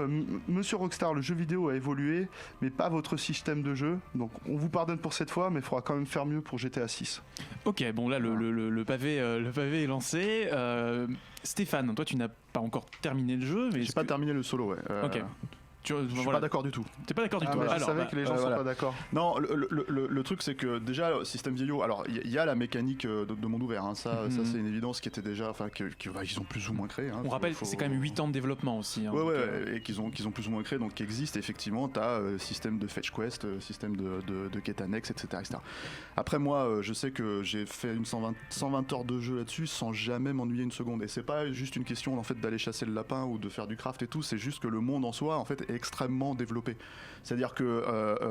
Monsieur Rockstar, le jeu vidéo a évolué, mais pas votre système de jeu. Donc on vous pardonne pour cette fois, mais il faudra quand même faire mieux pour GTA 6. Ok, bon là le pavé est lancé. Stéphane, toi tu n'as pas encore terminé le jeu, mais j'ai pas terminé le solo, ouais. Ok. Je suis pas d'accord du tout. T'es pas d'accord du tout. Je savais que les gens sont pas d'accord. Non, le truc c'est que déjà système vieillot. Alors il y a la mécanique de monde ouvert. Hein, ça c'est une évidence qui était déjà, enfin qu'ils ont plus ou moins créé. Hein, on rappelle que c'est quand même 8 ans de développement aussi. Hein, et qu'ils ont plus ou moins créé, donc qui existe. Effectivement, t'as système de fetch quest, système de quête annexe, etc., etc. Après moi, je sais que j'ai fait une 120 heures de jeu là-dessus sans jamais m'ennuyer une seconde. Et c'est pas juste une question en fait d'aller chasser le lapin ou de faire du craft et tout. C'est juste que le monde en soi en fait est extrêmement développé. C'est-à-dire que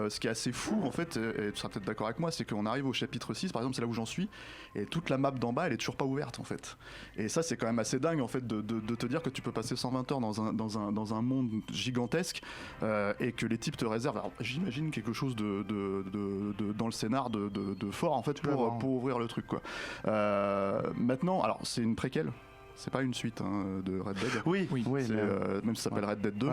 ce qui est assez fou en fait, et tu seras peut-être d'accord avec moi, c'est qu'on arrive au chapitre 6 par exemple, c'est là où j'en suis, et toute la map d'en bas elle est toujours pas ouverte en fait. Et ça c'est quand même assez dingue en fait de te dire que tu peux passer 120 heures dans un monde gigantesque et que les types te réservent, alors j'imagine quelque chose dans le scénar de fort en fait pour ouvrir le truc quoi. Maintenant, alors c'est une préquelle. C'est pas une suite de Red Dead. Oui. Même si ça s'appelle Red Dead 2.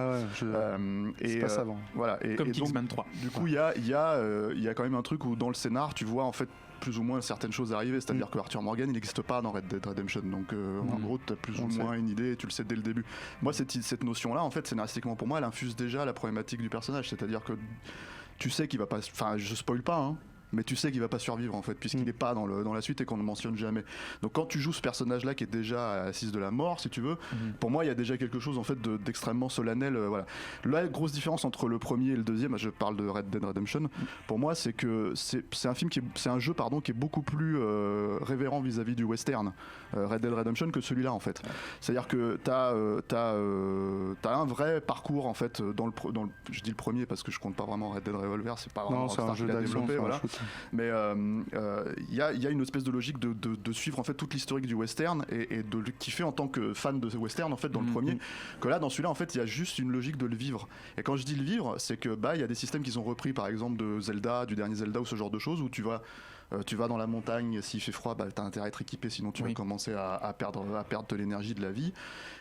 C'est pas ça avant. Voilà. Comme Kingsman 3. Du coup, il y a quand même un truc où dans le scénar, tu vois en fait plus ou moins certaines choses arriver. C'est-à-dire que Arthur Morgan, il n'existe pas dans Red Dead Redemption. Donc en gros, tu as plus ou moins une idée, tu le sais dès le début. Moi, cette notion-là, en fait, scénaristiquement pour moi, elle infuse déjà la problématique du personnage. C'est-à-dire que tu sais qu'il va pas. Enfin, je spoil pas, hein. Mais tu sais qu'il va pas survivre en fait puisqu'il n'est pas dans la suite et qu'on ne mentionne jamais. Donc quand tu joues ce personnage là qui est déjà assise de la mort si tu veux, pour moi il y a déjà quelque chose en fait d'extrêmement solennel. Voilà. La grosse différence entre le premier et le deuxième, je parle de Red Dead Redemption, pour moi c'est que c'est un jeu qui est beaucoup plus révérent vis-à-vis du western Red Dead Redemption que celui-là en fait. C'est-à-dire que t'as un vrai parcours en fait je dis le premier parce que je compte pas vraiment Red Dead Revolver, c'est pas vraiment un jeu d'action, voilà. Mais il y a une espèce de logique de suivre en fait toute l'historique du western et de le kiffer en tant que fan de western en fait dans le premier, que là dans celui-là en fait il y a juste une logique de le vivre. Et quand je dis le vivre, c'est que il y a des systèmes qu'ils ont repris par exemple de Zelda, du dernier Zelda ou ce genre de choses où tu vas dans la montagne, s'il fait froid, t'as intérêt à être équipé, sinon tu vas commencer à perdre de l'énergie de la vie.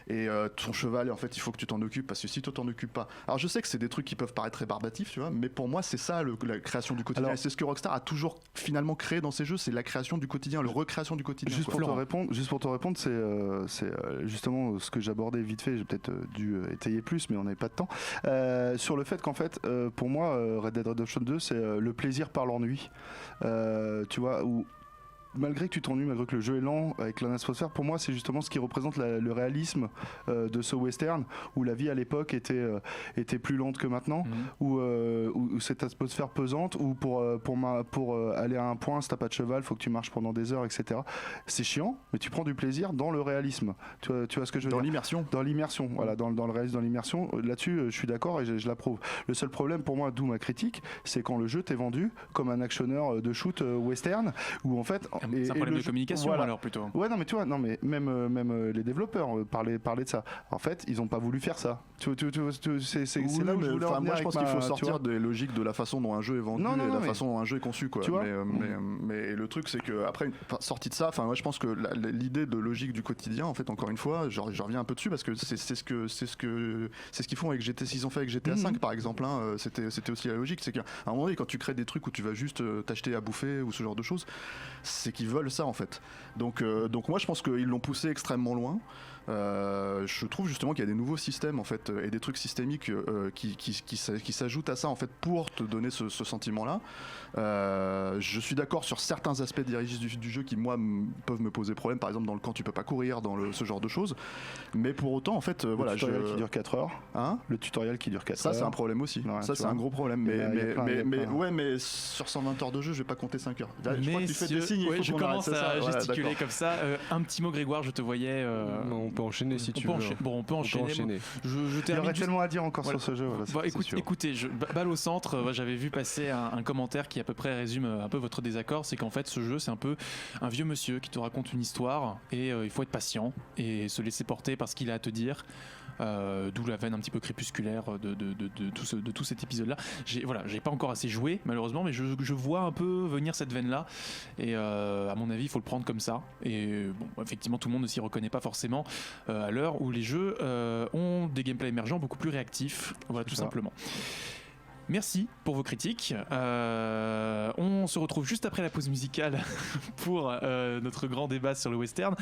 Et ton cheval, en fait, il faut que tu t'en occupes, parce que si tu t'en occupes pas. Alors je sais que c'est des trucs qui peuvent paraître rébarbatifs, tu vois, mais pour moi, c'est ça la création du quotidien. Et c'est ce que Rockstar a toujours finalement créé dans ses jeux, c'est la création du quotidien, la recréation du quotidien. Juste pour te répondre, c'est justement ce que j'abordais vite fait, j'ai peut-être dû étayer plus, mais on n'avait pas de temps. Sur le fait qu'en fait, pour moi, Red Dead Redemption 2, c'est le plaisir par l'ennui. Tu vois, où malgré que tu t'ennuies, malgré que le jeu est lent, avec l'atmosphère, pour moi c'est justement ce qui représente le réalisme de ce western, où la vie à l'époque était plus lente que maintenant, où cette atmosphère pesante, où pour aller à un point, si t'as pas de cheval, faut que tu marches pendant des heures, etc. C'est chiant, mais tu prends du plaisir dans le réalisme. Tu vois ce que je veux dire ? Dans l'immersion, voilà, dans le réalisme, dans l'immersion. Là-dessus, je suis d'accord et je l'approuve. Le seul problème pour moi, d'où ma critique, c'est quand le jeu t'est vendu comme un actionneur de shoot western, où en fait c'est un problème de communication alors plutôt. Ouais, non mais tu vois, même les développeurs parlaient de ça. En fait, ils ont pas voulu faire ça. C'est là où je voulais en venir. Moi je pense qu'il faut sortir des logiques de la façon dont un jeu est vendu et de la façon dont un jeu est conçu quoi. Mais le truc c'est que après sorti de ça, enfin moi je pense que l'idée de logique du quotidien en fait encore une fois, je reviens un peu dessus parce que c'est ce qu'ils font avec GTA, s'ils ont fait avec GTA 5 par exemple, hein, c'était aussi la logique, c'est qu'à un moment donné quand tu crées des trucs où tu vas juste t'acheter à bouffer ou ce genre de choses, c'est qu'ils veulent ça en fait. Donc moi je pense qu'ils l'ont poussé extrêmement loin. Je trouve justement qu'il y a des nouveaux systèmes en fait et des trucs systémiques qui s'ajoutent à ça en fait pour te donner ce sentiment là. Je suis d'accord sur certains certains aspects dirigistes du jeu qui moi peuvent me poser problème, par exemple dans le camp tu peux pas courir, ce genre de choses, mais pour autant en fait voilà, tutoriel qui dure 4 heures. Le tutoriel qui dure 4 heures. Ça c'est un problème aussi, ça c'est un gros problème, mais sur 100 heures de jeu je vais pas compter 5 heures. Là, je crois que tu fais des signes, je commence à gesticuler comme ça. Un petit mot Grégoire, je te voyais. On peut enchaîner si tu veux. On peut enchaîner. Il y aurait tellement à dire encore sur ce jeu. Écoutez, balle au centre, j'avais vu passer un commentaire qui à peu près résume un peu votre désaccord, c'est qu'en fait ce jeu c'est un peu un vieux monsieur qui te raconte une histoire et il faut être patient et se laisser porter par ce qu'il a à te dire. D'où la veine un petit peu crépusculaire de tout cet épisode là. J'ai pas encore assez joué malheureusement, mais je vois un peu venir cette veine là et à mon avis il faut le prendre comme ça. Et bon, effectivement tout le monde ne s'y reconnaît pas forcément à l'heure où les jeux ont des gameplays émergents beaucoup plus réactifs, voilà, tout simplement. Merci pour vos critiques. On se retrouve juste après la pause musicale pour notre grand débat sur le western.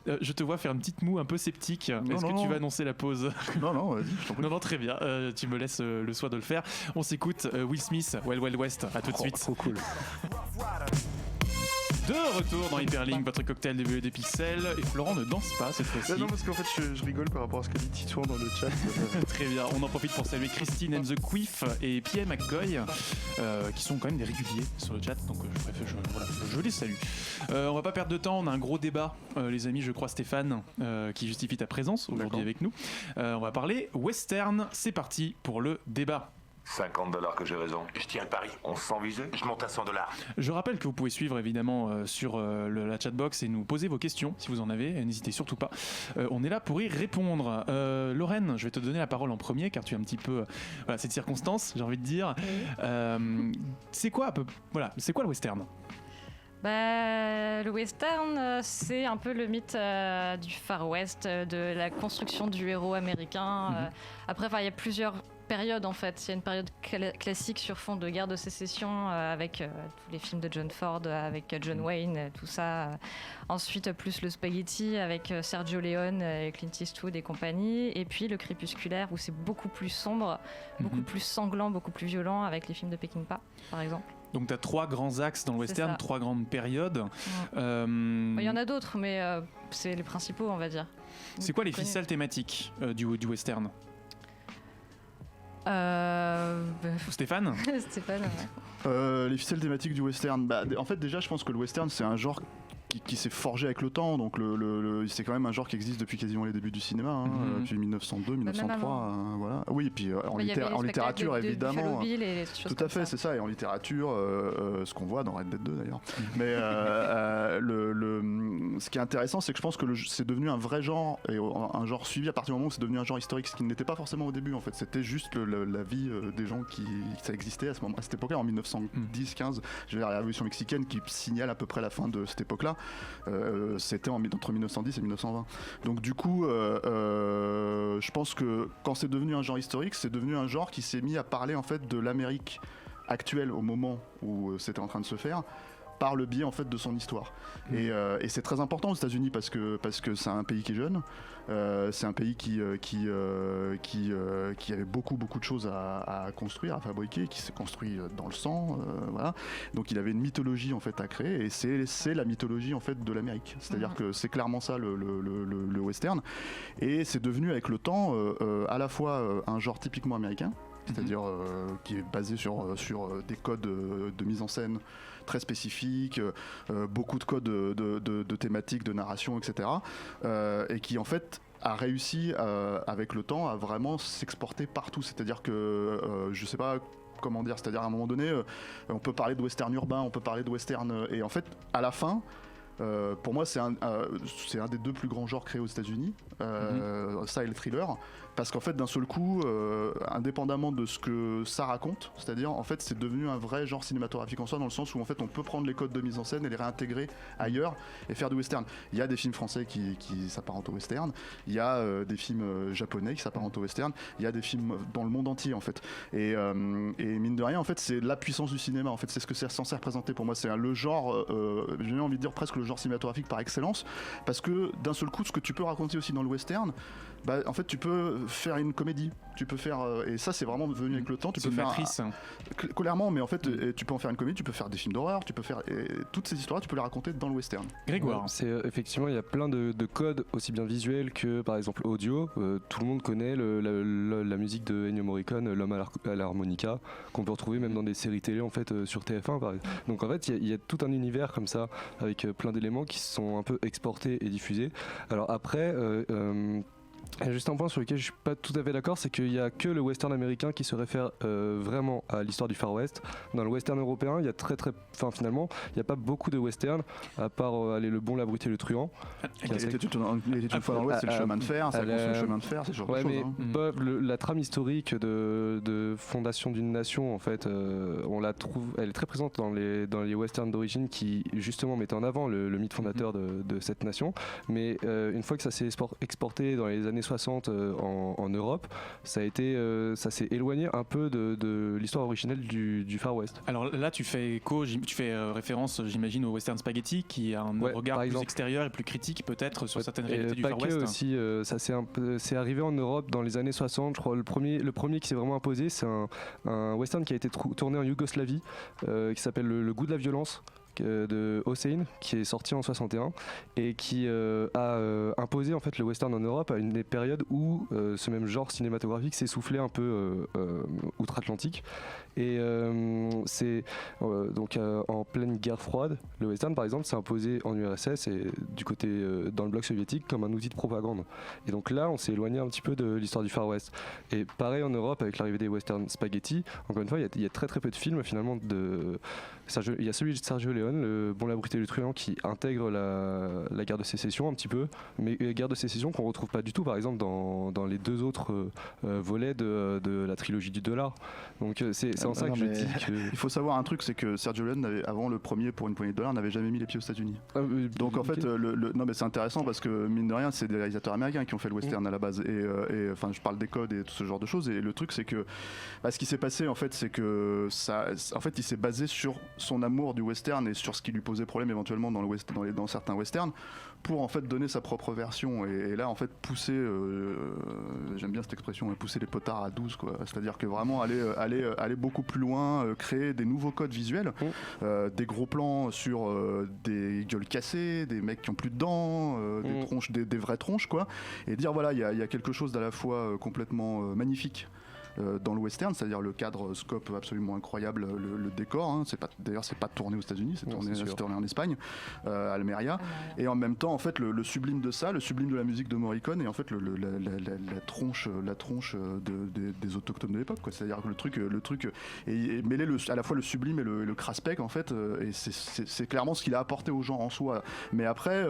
Je te vois faire une petite moue un peu sceptique. Est-ce que tu vas annoncer la pause ? Non, vas-y, je t'en prie. Non, très bien. Tu me laisses le soin de le faire. On s'écoute Will Smith, Wild Wild West. À tout de suite. Trop cool. De retour dans Hyperlink, votre cocktail de BE des pixels. Et Florent ne danse pas cette fois-ci. Non, parce qu'en fait, je rigole par rapport à ce qu'a dit Titouan dans le chat. Très bien, on en profite pour saluer Christine and the Quiff et Pierre McCoy, qui sont quand même des réguliers sur le chat. Donc, je les salue. On va pas perdre de temps, on a un gros débat, les amis. Je crois Stéphane, qui justifie ta présence aujourd'hui avec nous. On va parler western. C'est parti pour le débat. $50 que j'ai raison. Je tiens le pari. On se sent visé. Je monte à $100. Je rappelle que vous pouvez suivre évidemment sur la chatbox et nous poser vos questions si vous en avez. N'hésitez surtout pas. On est là pour y répondre. Lorraine, je vais te donner la parole en premier car tu es un petit peu cette circonstance, j'ai envie de dire. C'est quoi le western ? Le western, c'est un peu le mythe du Far West, de la construction du héros américain. Après, il y a plusieurs périodes en fait. Il y a une période classique sur fond de guerre de sécession avec tous les films de John Ford, avec John Wayne, tout ça. Ensuite, plus le spaghetti avec Sergio Leone, Clint Eastwood et compagnie. Et puis le crépusculaire où c'est beaucoup plus sombre, beaucoup plus sanglant, beaucoup plus violent avec les films de Peckinpah, par exemple. Donc tu as 3 grands axes dans le western, 3 grandes périodes. Il y en a d'autres, mais c'est les principaux, on va dire. C'est quoi les ficelles thématiques du western ? Stéphane ? Stéphane, ouais. Les ficelles thématiques du western, en fait déjà je pense que le western c'est un genre qui s'est forgé avec le temps, donc c'est quand même un genre qui existe depuis quasiment les débuts du cinéma, depuis 1902, 1903, voilà. Oui, et puis en littérature évidemment. Tout à fait, c'est ça, et en littérature, ce qu'on voit dans Red Dead 2 d'ailleurs. Mais ce qui est intéressant, c'est que je pense que c'est devenu un vrai genre, et un genre suivi à partir du moment où c'est devenu un genre historique, ce qui n'était pas forcément au début en fait. C'était juste la vie des gens ça existait à cette époque-là, en 1910-15. La révolution mexicaine qui signale à peu près la fin de cette époque-là. C'était entre 1910 et 1920. Donc du coup, je pense que quand c'est devenu un genre historique, c'est devenu un genre qui s'est mis à parler en fait de l'Amérique actuelle au moment où c'était en train de se faire, par le biais en fait de son histoire. Et c'est très important aux États-Unis parce que c'est un pays qui est jeune. C'est un pays qui avait beaucoup de choses à construire, à fabriquer, qui s'est construit dans le sang, voilà. Donc il avait une mythologie en fait à créer, et c'est la mythologie en fait de l'Amérique. C'est-à-dire que c'est clairement ça le western, et c'est devenu avec le temps à la fois un genre typiquement américain, c'est-à-dire qui est basé sur des codes de mise en scène très spécifiques, beaucoup de codes de thématiques, de narration, etc. Et qui en fait a réussi avec le temps à vraiment s'exporter partout. C'est-à-dire que je sais pas comment dire, c'est-à-dire à un moment donné on peut parler de western urbain, on peut parler de western, et en fait à la fin pour moi c'est un des 2 plus grands genres créés aux États-Unis, ça et le thriller, parce qu'en fait d'un seul coup, indépendamment de ce que ça raconte, c'est-à-dire en fait c'est devenu un vrai genre cinématographique en soi, dans le sens où en fait on peut prendre les codes de mise en scène et les réintégrer ailleurs et faire du western. Il y a des films français qui s'apparentent au western, il y a des films japonais qui s'apparentent au western, il y a des films dans le monde entier en fait, et mine de rien en fait c'est la puissance du cinéma, en fait c'est ce que c'est censé représenter. Pour moi c'est le genre, j'ai envie de dire presque le genre cinématographique par excellence, parce que d'un seul coup ce que tu peux raconter aussi dans le western, en fait tu peux faire une comédie. Tu peux faire et ça c'est vraiment venu avec le temps. Tu peux faire matrice. Clairement, mais en fait, tu peux en faire une comédie, tu peux faire des films d'horreur, tu peux faire toutes ces histoires, tu peux les raconter dans le western. Grégoire, c'est effectivement il y a plein de codes aussi bien visuels que par exemple audio. Tout le monde connaît la musique de Ennio Morricone, l'homme à l'harmonica, qu'on peut retrouver même dans des séries télé en fait sur TF1 par exemple. Donc en fait il y a tout un univers comme ça avec plein d'éléments qui sont un peu exportés et diffusés. Alors après il y a juste un point sur lequel je suis pas tout à fait d'accord, c'est qu'il y a que le western américain qui se réfère vraiment à l'histoire du Far West. Dans le western européen, il y a finalement, il n'y a pas beaucoup de western à part Le Bon, la Brute et le Truand. Il était une fois dans l'Ouest, c'est le chemin de fer, ça construit le chemin de fer, c'est ce genre de choses. Mais la trame historique de fondation d'une nation, en fait, on la trouve, elle est très présente dans les westerns d'origine qui justement mettent en avant le mythe fondateur de cette nation. Mais une fois que ça s'est exporté dans les années 60 en Europe, ça s'est éloigné un peu de l'histoire originelle du Far West. Alors là, tu fais référence, j'imagine, au western spaghetti, qui a un regard plus extérieur et plus critique peut-être sur certaines réalités du Far West. Aussi, ça c'est arrivé en Europe dans les années 60. Je crois le premier qui s'est vraiment imposé, c'est un western qui a été tourné en Yougoslavie, qui s'appelle Le Goût de la violence, de Hossein, qui est sorti en 61 et qui a imposé en fait le western en Europe à une période où ce même genre cinématographique s'essoufflait un peu outre-Atlantique. Et c'est donc en pleine guerre froide, le western par exemple s'est imposé en URSS et du côté dans le bloc soviétique comme un outil de propagande. Et donc là on s'est éloigné un petit peu de l'histoire du Far West. Et pareil en Europe avec l'arrivée des westerns spaghetti, encore une fois il y a très très peu de films finalement il y a celui de Sergio Leone, Le Bon, la Brute et le Truand, qui intègre la guerre de sécession un petit peu, mais guerre de sécession qu'on retrouve pas du tout par exemple dans les deux autres volets de la trilogie du dollar. Donc c'est en ça que je dis que... Il faut savoir un truc, c'est que Sergio Leone, avant le premier Pour une poignée de dollars, n'avait jamais mis les pieds aux États-Unis. Donc en fait, non mais c'est intéressant parce que mine de rien, c'est des réalisateurs américains qui ont fait le western à la base. Et enfin, je parle des codes et tout ce genre de choses. Et le truc, c'est que ce qui s'est passé en fait, c'est que il s'est basé sur son amour du western et sur ce qui lui posait problème éventuellement dans certains westerns, pour en fait donner sa propre version et là en fait pousser, j'aime bien cette expression, pousser les potards à 12 quoi. C'est-à-dire que vraiment aller beaucoup plus loin, créer des nouveaux codes visuels, des gros plans sur des gueules cassées, des mecs qui ont plus de dents, des tronches, des vraies tronches quoi, et dire voilà il y a quelque chose d'à la fois complètement magnifique dans le western, c'est-à-dire le cadre scope absolument incroyable, le décor, hein, d'ailleurs c'est pas tourné aux États-Unis, c'est tourné en Espagne, à Almeria, et en même temps en fait le sublime de ça, le sublime de la musique de Morricone, et en fait la tronche des autochtones de l'époque, quoi. C'est-à-dire que le truc et mêler à la fois le sublime et le craspec en fait, et c'est clairement ce qu'il a apporté aux gens en soi. Mais après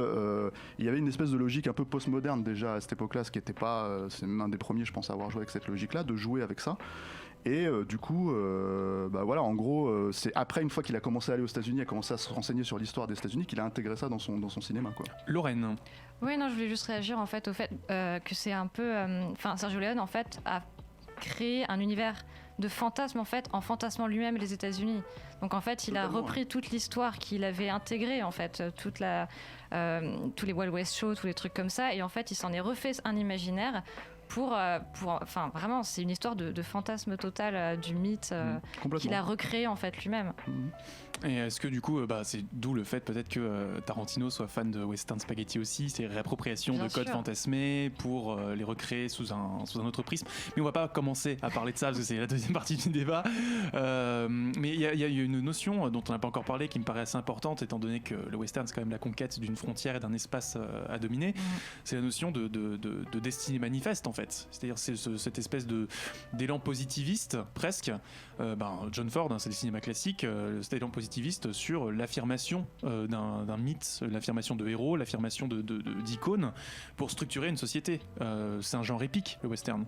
il y avait une espèce de logique un peu postmoderne déjà à cette époque-là, ce qui était pas, c'est même un des premiers je pense à avoir joué avec cette logique-là, de jouer avec ça. Et du coup, voilà, en gros, c'est après, une fois qu'il a commencé à aller aux États-Unis, a commencé à se renseigner sur l'histoire des États-Unis, qu'il a intégré ça dans son cinéma, quoi. Lorraine. Oui, non, je voulais juste réagir en fait au fait que c'est un peu, Sergio Leone en fait a créé un univers de fantasme en fait en fantasmant lui-même les États-Unis. Donc en fait, il a repris toute l'histoire qu'il avait intégrée en fait, tous les Wild West Shows, tous les trucs comme ça, et en fait, il s'en est refait un imaginaire. Enfin vraiment c'est une histoire de fantasme total du mythe qu'il a recréé en fait lui-même. Et est-ce que du coup c'est d'où le fait peut-être que Tarantino soit fan de western spaghetti aussi, c'est réappropriation de codes fantasmés pour les recréer sous un autre prisme, mais on va pas commencer à parler de ça parce que c'est la deuxième partie du débat, mais il y a une notion dont on n'a pas encore parlé qui me paraît assez importante étant donné que le western c'est quand même la conquête d'une frontière et d'un espace à dominer, c'est la notion de destinée manifeste en fait, c'est-à-dire cette espèce d'élan positiviste presque, John Ford, c'est le cinéma classique, cet élan positiviste sur l'affirmation d'un mythe, l'affirmation de héros, l'affirmation d'icônes pour structurer une société. C'est un genre épique le western.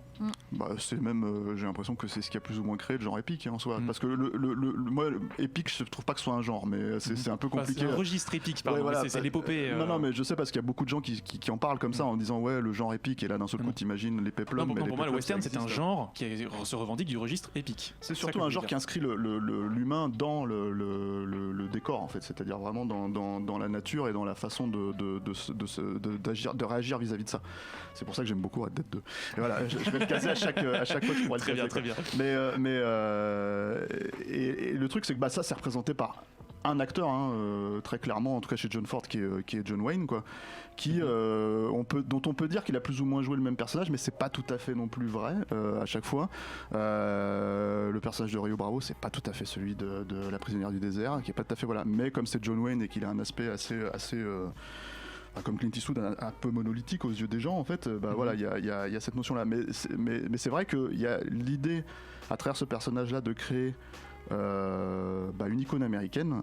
C'est même, j'ai l'impression que c'est ce qui a plus ou moins créé le genre épique en soi, parce que moi épique je trouve pas que ce soit un genre, mais c'est un peu compliqué. C'est un registre épique, pardon, c'est l'épopée. Non mais je sais parce qu'il y a beaucoup de gens qui en parlent comme ça en disant ouais le genre épique, et là d'un seul coup t'imagines les péplums. Non, pour moi, le western, ça c'est un existe. genre qui se revendique du registre épique. C'est surtout un genre qui inscrit l'humain dans le décor, en fait, c'est-à-dire vraiment dans la nature et dans la façon de réagir vis-à-vis de ça. C'est pour ça que j'aime beaucoup Red Dead 2. Et voilà, je vais le caser à chaque fois que je pourrais le caser. Très bien. Et le truc, c'est que ça, c'est représenté par un acteur, très clairement, en tout cas chez John Ford, qui est John Wayne, quoi, dont on peut dire qu'il a plus ou moins joué le même personnage, mais c'est pas tout à fait non plus vrai à chaque fois. Le personnage de Rio Bravo, c'est pas tout à fait celui de la prisonnière du désert, qui est pas tout à fait mais comme c'est John Wayne et qu'il a un aspect assez comme Clint Eastwood, un peu monolithique aux yeux des gens, en fait, voilà, il y a cette notion-là. Mais c'est vrai qu'il y a l'idée, à travers ce personnage-là, de créer une icône américaine,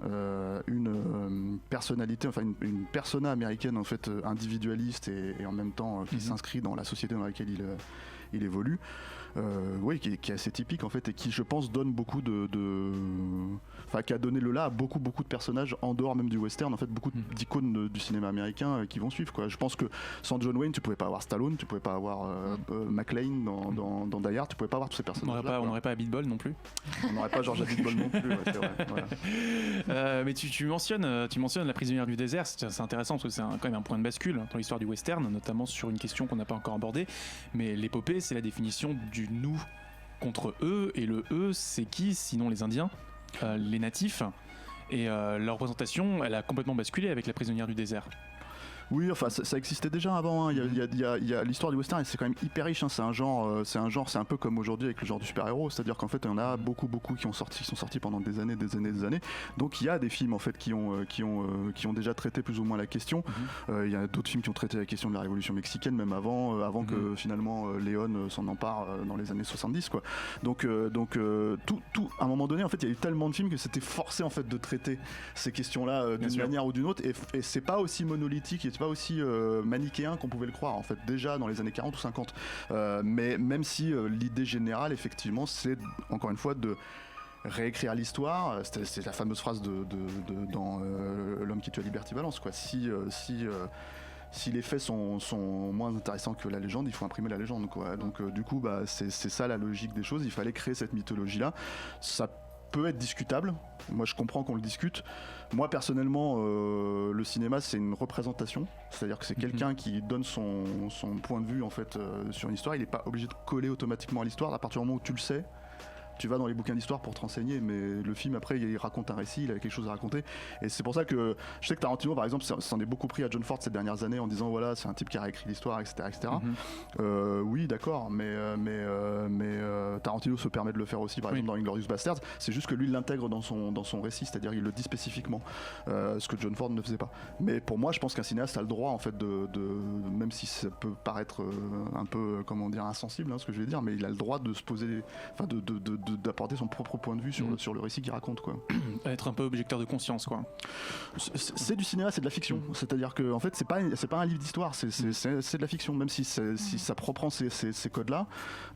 une personnalité, enfin une persona américaine, en fait, individualiste et en même temps qui s'inscrit dans la société dans laquelle il évolue. Qui est assez typique, en fait, et qui, je pense, donne beaucoup qui a donné le là à beaucoup de personnages en dehors même du western, en fait, beaucoup d'icônes du cinéma américain qui vont suivre, quoi. Je pense que sans John Wayne, tu pouvais pas avoir Stallone, tu pouvais pas avoir McClane dans Die Hard, tu pouvais pas avoir tous ces personnages. On n'aurait pas Abitbol non plus. On n'aurait pas George Abitbol non plus, ouais, c'est vrai. Voilà. Mais tu mentionnes la prisonnière du désert, c'est intéressant parce que c'est quand même un point de bascule dans l'histoire du western, notamment sur une question qu'on n'a pas encore abordée. Mais l'épopée, c'est la définition du nous contre eux, et le eux, c'est qui sinon les Indiens, les natifs, et leur représentation, elle a complètement basculé avec la prisonnière du désert. Oui, enfin ça existait déjà avant. Il y a l'histoire du western, et c'est quand même hyper riche. C'est un genre, c'est un peu comme aujourd'hui avec le genre du super-héros, c'est-à-dire qu'en fait, il y en a beaucoup qui sont sortis pendant des années. Donc il y a des films en fait qui ont déjà traité plus ou moins la question. Il y a d'autres films qui ont traité la question de la Révolution mexicaine, même avant que finalement Léon s'en empare dans les années 70, quoi. Donc tout à un moment donné, en fait, il y a eu tellement de films que c'était forcé en fait de traiter ces questions-là d'une manière ou d'une autre, et c'est pas aussi monolithique, et c'est pas aussi manichéen qu'on pouvait le croire, en fait, déjà dans les années 40 ou 50. Mais même si l'idée générale, effectivement, c'est encore une fois de réécrire l'histoire. C'est la fameuse phrase dans L'homme qui tue Liberty Valance, quoi. Si les faits sont moins intéressants que la légende, il faut imprimer la légende, quoi. Donc du coup, c'est ça la logique des choses. Il fallait créer cette mythologie-là. Ça peut être discutable. Moi, je comprends qu'on le discute. Moi, personnellement, le cinéma, c'est une représentation. C'est-à-dire que c'est quelqu'un qui donne son point de vue, en fait, sur une histoire. Il n'est pas obligé de coller automatiquement à l'histoire. À partir du moment où tu le sais, tu vas dans les bouquins d'histoire pour te renseigner, mais le film, après, il raconte un récit, il a quelque chose à raconter. Et c'est pour ça que je sais que Tarantino, par exemple, s'en est beaucoup pris à John Ford ces dernières années en disant, voilà, c'est un type qui a réécrit l'histoire, etc. Oui, d'accord, mais Tarantino se permet de le faire aussi, par exemple, dans Inglourious Basterds. C'est juste que lui, il l'intègre dans son récit, c'est-à-dire il le dit spécifiquement, ce que John Ford ne faisait pas. Mais pour moi, je pense qu'un cinéaste a le droit, en fait, même si ça peut paraître un peu, comment dire, insensible, ce que je vais dire, mais il a le droit de se poser, enfin, d'apporter son propre point de vue sur le récit qu'il raconte, quoi. Être un peu objecteur de conscience, quoi. C'est du cinéma, c'est de la fiction. C'est-à-dire que en fait, c'est pas un livre d'histoire, c'est de la fiction, même si ça reprend ces codes-là.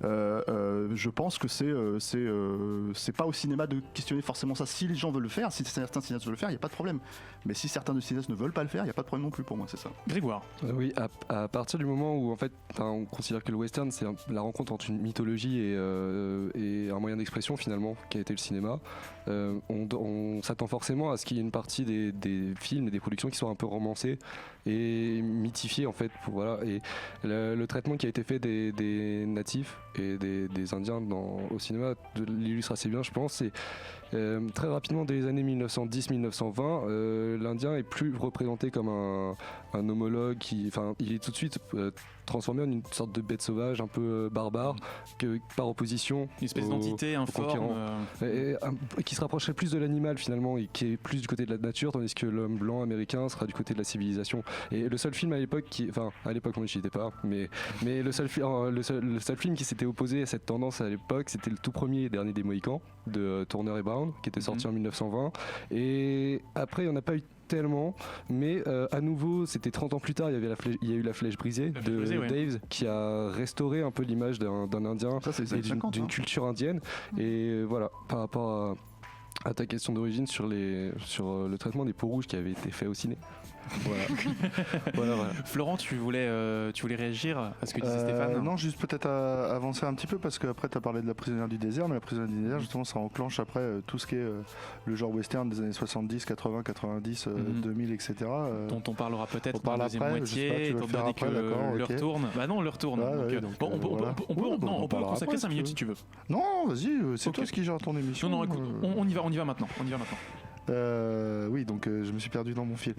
Je pense que c'est pas au cinéma de questionner forcément ça. Si les gens veulent le faire, si certains cinéastes veulent le faire, il y a pas de problème. Mais si certains cinéastes ne veulent pas le faire, il y a pas de problème non plus, pour moi, c'est ça. Grégoire. Oui, à partir du moment où en fait, on considère que le western, c'est la rencontre entre une mythologie et un moyen d'expression finalement qui a été le cinéma, on s'attend forcément à ce qu'il y ait une partie des films et des productions qui soient un peu romancées et mythifiées, en fait, et le traitement qui a été fait des natifs et des Indiens au cinéma l'illustre assez bien, je pense. C'est très rapidement, dès les années 1910-1920, l'Indien est plus représenté comme un homologue il est tout de suite transformé en une sorte de bête sauvage un peu barbare, par opposition une espèce d'entité informe qui se rapprocherait plus de l'animal finalement, et qui est plus du côté de la nature, tandis que l'homme blanc américain sera du côté de la civilisation. Et le seul film à l'époque moi j'y étais pas, mais le seul film qui s'était opposé à cette tendance à l'époque, c'était le tout premier et dernier des Mohicans de Turner et Brown, qui était sorti en 1920. Et après, il n'y en a pas eu tellement, mais à nouveau, c'était 30 ans plus tard, il y a eu La Flèche brisée de Dave, qui a restauré un peu l'image d'un Indien et d'une culture indienne. Et voilà, par rapport À ta question d'origine sur le traitement des peaux rouges qui avait été fait au ciné. Voilà. Florent, tu voulais réagir à ce que disait Stéphane? Non, juste peut-être avancer un petit peu parce qu'après tu as parlé de La prisonnière du désert, mais La prisonnière du désert justement ça enclenche après tout ce qui est le genre western des années 70, 80, 90, 2000, etc. Dont on parlera peut-être dans la deuxième moitié, étant donné que l'heure tourne. Bah non, l'heure tourne. On peut consacrer 5 minutes si tu veux. Non, vas-y, c'est toi qui gère ton émission. Non, écoute, on y va maintenant. Oui, donc je me suis perdu dans mon fil.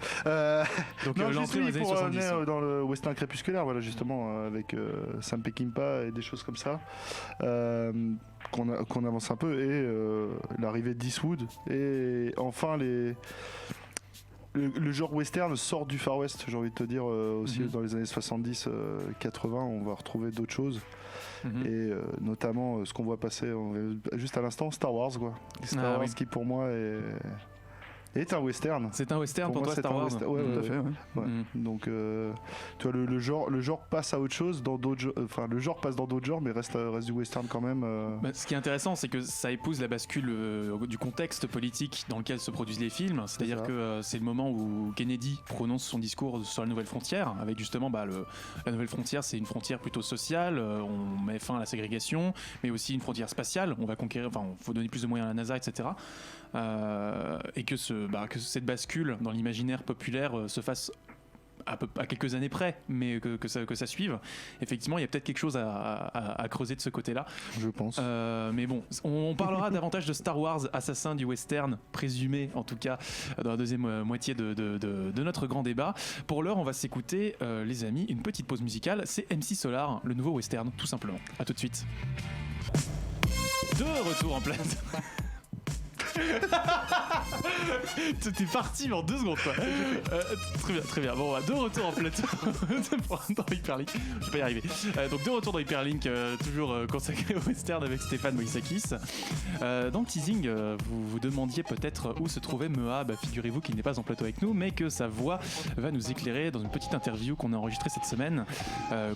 Donc non, l'entrée dans les années pour 70. dans le western crépusculaire, voilà justement avec Sam Peckinpah et des choses comme ça, qu'on avance un peu et l'arrivée d'Eastwood et enfin le genre western sort du Far West, j'ai envie de te dire aussi dans les années 70, 80, on va retrouver d'autres choses. Et notamment ce qu'on voit passer juste à l'instant, Star Wars quoi. Star Wars qui pour moi est un western. C'est un western pour toi, Star Wars. Ouais, tout à fait. Ouais. Donc, tu vois, le genre passe à autre chose dans d'autres. Enfin, le genre passe dans d'autres genres, mais reste du western quand même. Ce qui est intéressant, c'est que ça épouse la bascule du contexte politique dans lequel se produisent les films. C'est-à-dire que c'est le moment où Kennedy prononce son discours sur la nouvelle frontière, avec justement la nouvelle frontière, c'est une frontière plutôt sociale. On met fin à la ségrégation, mais aussi une frontière spatiale. On va conquérir. Enfin, il faut donner plus de moyens à la NASA, etc. Et que cette bascule dans l'imaginaire populaire se fasse à quelques années près, mais que ça suive. Effectivement, il y a peut-être quelque chose à creuser de ce côté-là. Je pense. Mais bon, on parlera davantage de Star Wars, assassin du western, présumé en tout cas, dans la deuxième moitié de notre grand débat. Pour l'heure, on va s'écouter, les amis, une petite pause musicale. C'est MC Solar, le nouveau western, tout simplement. À tout de suite. De retour en place. T'es parti en 2 secondes quoi. Très bien. Bon, de retour en plateau dans Hyperlink. Je vais pas y arriver. Donc de retour dans Hyperlink, toujours consacré au western avec Stéphane Moïsakis. Dans le teasing, vous vous demandiez peut-être où se trouvait Mea. Figurez-vous qu'il n'est pas en plateau avec nous, mais que sa voix va nous éclairer dans une petite interview qu'on a enregistrée cette semaine,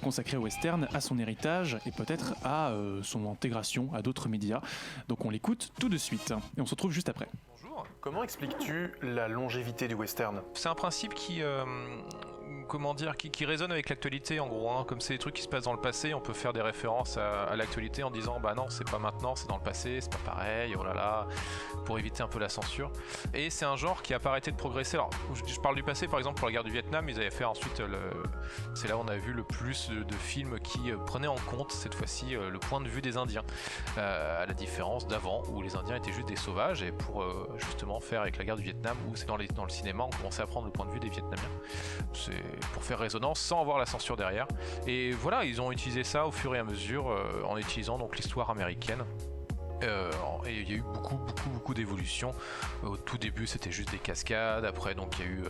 consacrée au western, à son héritage et peut-être à son intégration à d'autres médias. Donc on l'écoute tout de suite et on se retrouve juste après. Bonjour, comment expliques-tu la longévité du western ? C'est un principe qui résonne avec l'actualité en gros, hein. Comme c'est des trucs qui se passent dans le passé, on peut faire des références à l'actualité en disant bah non c'est pas maintenant, c'est dans le passé, c'est pas pareil, oh là là, pour éviter un peu la censure. Et c'est un genre qui a pas arrêté de progresser. Alors je parle du passé, par exemple pour la guerre du Vietnam, ils avaient fait ensuite c'est là où on a vu le plus de films qui prenaient en compte cette fois-ci le point de vue des Indiens, à la différence d'avant où les Indiens étaient juste des sauvages, et pour justement faire avec la guerre du Vietnam où c'est dans le cinéma on commençait à prendre le point de vue des Vietnamiens. C'est pour faire résonance sans avoir la censure derrière. Et voilà, ils ont utilisé ça au fur et à mesure en utilisant donc l'histoire américaine. Et il y a eu beaucoup d'évolutions. Au tout début c'était juste des cascades, après donc il y a eu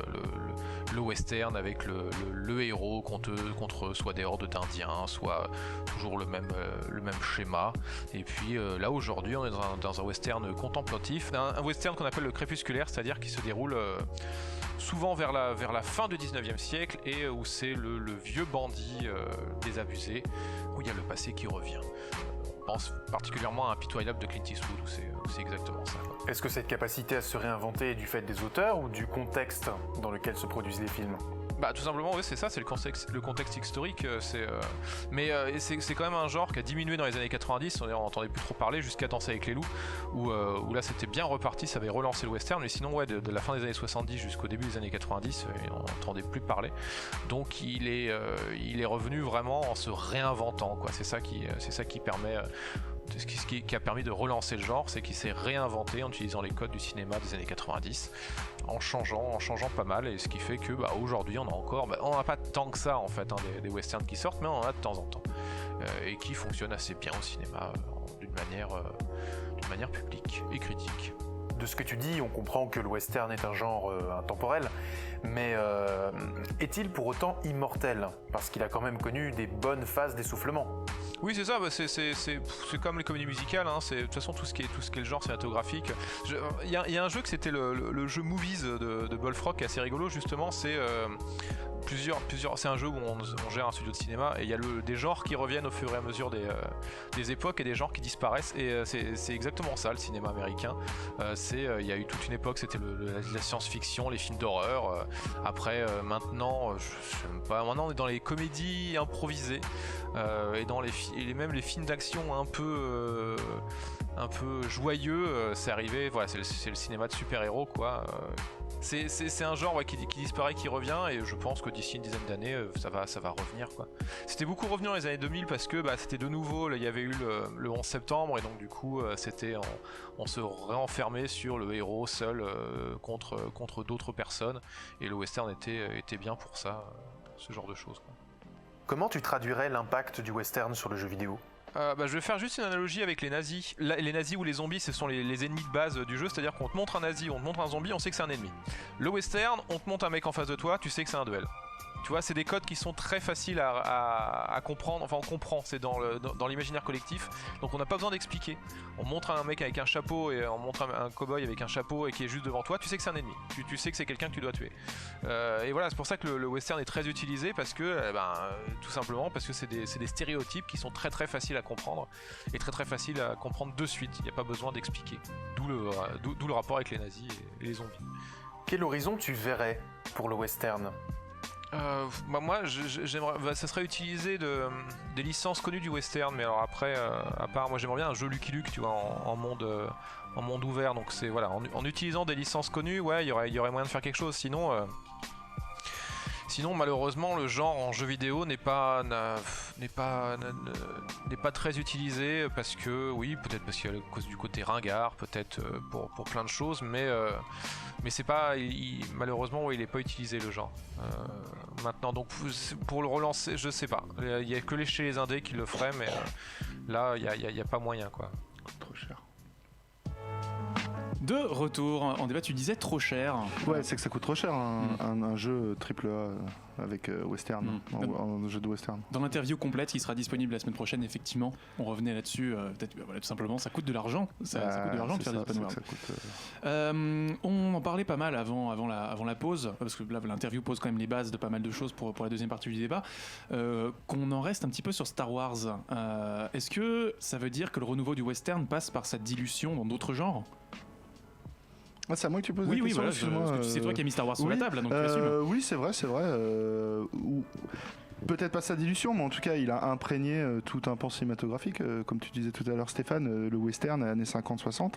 le western avec le héros contre soit des hordes d'Indiens, soit toujours le même schéma. Et puis là aujourd'hui on est dans un western contemplatif, un western qu'on appelle le crépusculaire, c'est-à-dire qui se déroule souvent vers la fin du 19e siècle et où c'est le vieux bandit désabusé, où il y a le passé qui revient. Je pense particulièrement à Impitoyable de Clint Eastwood où c'est exactement ça. Est-ce que cette capacité à se réinventer est du fait des auteurs ou du contexte dans lequel se produisent les films ? Tout simplement oui c'est ça, c'est le contexte historique, mais c'est quand même un genre qui a diminué dans les années 90, on n'entendait plus trop parler jusqu'à Danser avec les loups où là c'était bien reparti, ça avait relancé le western, mais sinon de la fin des années 70 jusqu'au début des années 90 on n'entendait plus parler, donc il est revenu vraiment en se réinventant quoi. C'est ça qui permet ce qui a permis de relancer le genre, c'est qu'il s'est réinventé en utilisant les codes du cinéma des années 90, en changeant pas mal, et ce qui fait que aujourd'hui on a encore, on n'a pas tant que ça en fait des westerns qui sortent, mais on en a de temps en temps et qui fonctionnent assez bien au cinéma d'une manière publique et critique. De ce que tu dis, on comprend que le western est un genre intemporel, mais est-il pour autant immortel ? Parce qu'il a quand même connu des bonnes phases d'essoufflement. Oui, c'est ça, c'est comme les comédies musicales, hein, de toute façon tout ce qui est le genre cinématographique. Il y a un jeu que c'était le jeu Movies de Bullfrog qui est assez rigolo justement, c'est c'est un jeu où on gère un studio de cinéma et il y a des genres qui reviennent au fur et à mesure des époques et des genres qui disparaissent et c'est exactement ça le cinéma américain. Il y a eu toute une époque, c'était la science-fiction, les films d'horreur. Après maintenant, je sais même pas, maintenant on est dans les comédies improvisées et dans même les films d'action un peu joyeux. C'est arrivé, voilà, c'est le cinéma de super-héros quoi. C'est un genre qui disparaît, qui revient et je pense que d'ici une dizaine d'années ça va revenir quoi. C'était beaucoup revenu dans les années 2000 parce que c'était de nouveau, là, il y avait eu le 11 septembre et donc du coup on se réenfermait sur le héros seul contre d'autres personnes et le western était bien pour ça, ce genre de choses quoi. Comment tu traduirais l'impact du western sur le jeu vidéo ? Je vais faire juste une analogie avec les nazis. Les nazis ou les zombies, ce sont les ennemis de base du jeu, c'est-à-dire qu'on te montre un nazi, on te montre un zombie, on sait que c'est un ennemi. Le western, on te montre un mec en face de toi, tu sais que c'est un duel. Tu vois, c'est des codes qui sont très faciles à comprendre, enfin on comprend, c'est dans l'imaginaire collectif, donc on n'a pas besoin d'expliquer. On montre un mec avec un chapeau et on montre un cow-boy avec un chapeau et qui est juste devant toi, tu sais que c'est un ennemi, tu sais que c'est quelqu'un que tu dois tuer. Et voilà, c'est pour ça que le western est très utilisé, parce que, tout simplement parce que c'est des stéréotypes qui sont très très faciles à comprendre, et très très faciles à comprendre de suite, il n'y a pas besoin d'expliquer, d'où le rapport avec les nazis et les zombies. Quel horizon tu verrais pour le western ? Moi j'aimerais, ça serait utiliser des licences connues du western, mais alors après à part, moi j'aimerais bien un jeu Lucky Luke, tu vois, en monde ouvert, donc c'est voilà, en utilisant des licences connues, ouais, il y aurait moyen de faire quelque chose. Sinon malheureusement le genre en jeu vidéo n'est pas très utilisé parce que peut-être parce qu'il y a à cause du côté ringard, peut-être pour plein de choses, mais c'est pas, malheureusement il est pas utilisé le genre maintenant, donc pour le relancer je sais pas, il y a que chez les indés qui le feraient, mais là il y a pas moyen quoi. Trop cher. De retour en débat, tu disais trop cher. Ouais, c'est que ça coûte trop cher un jeu AAA avec western, un jeu de western. Dans l'interview complète qui sera disponible la semaine prochaine, effectivement, on revenait là-dessus. Peut-être, tout simplement, ça coûte de l'argent. Ça coûte de l'argent de faire des open world. On en parlait pas mal avant la pause, parce que là, l'interview pose quand même les bases de pas mal de choses pour la deuxième partie du débat. Qu'on en reste un petit peu sur Star Wars. Est-ce que ça veut dire que le renouveau du western passe par sa dilution dans d'autres genres ? C'est à moi que tu poses la question. Voilà, c'est toi qui as mis Star Wars sur la table, donc tu assumes. Oui, c'est vrai. Peut-être pas sa dilution, mais en tout cas, il a imprégné tout un pan cinématographique. Comme tu disais tout à l'heure, Stéphane, le western, années 50-60,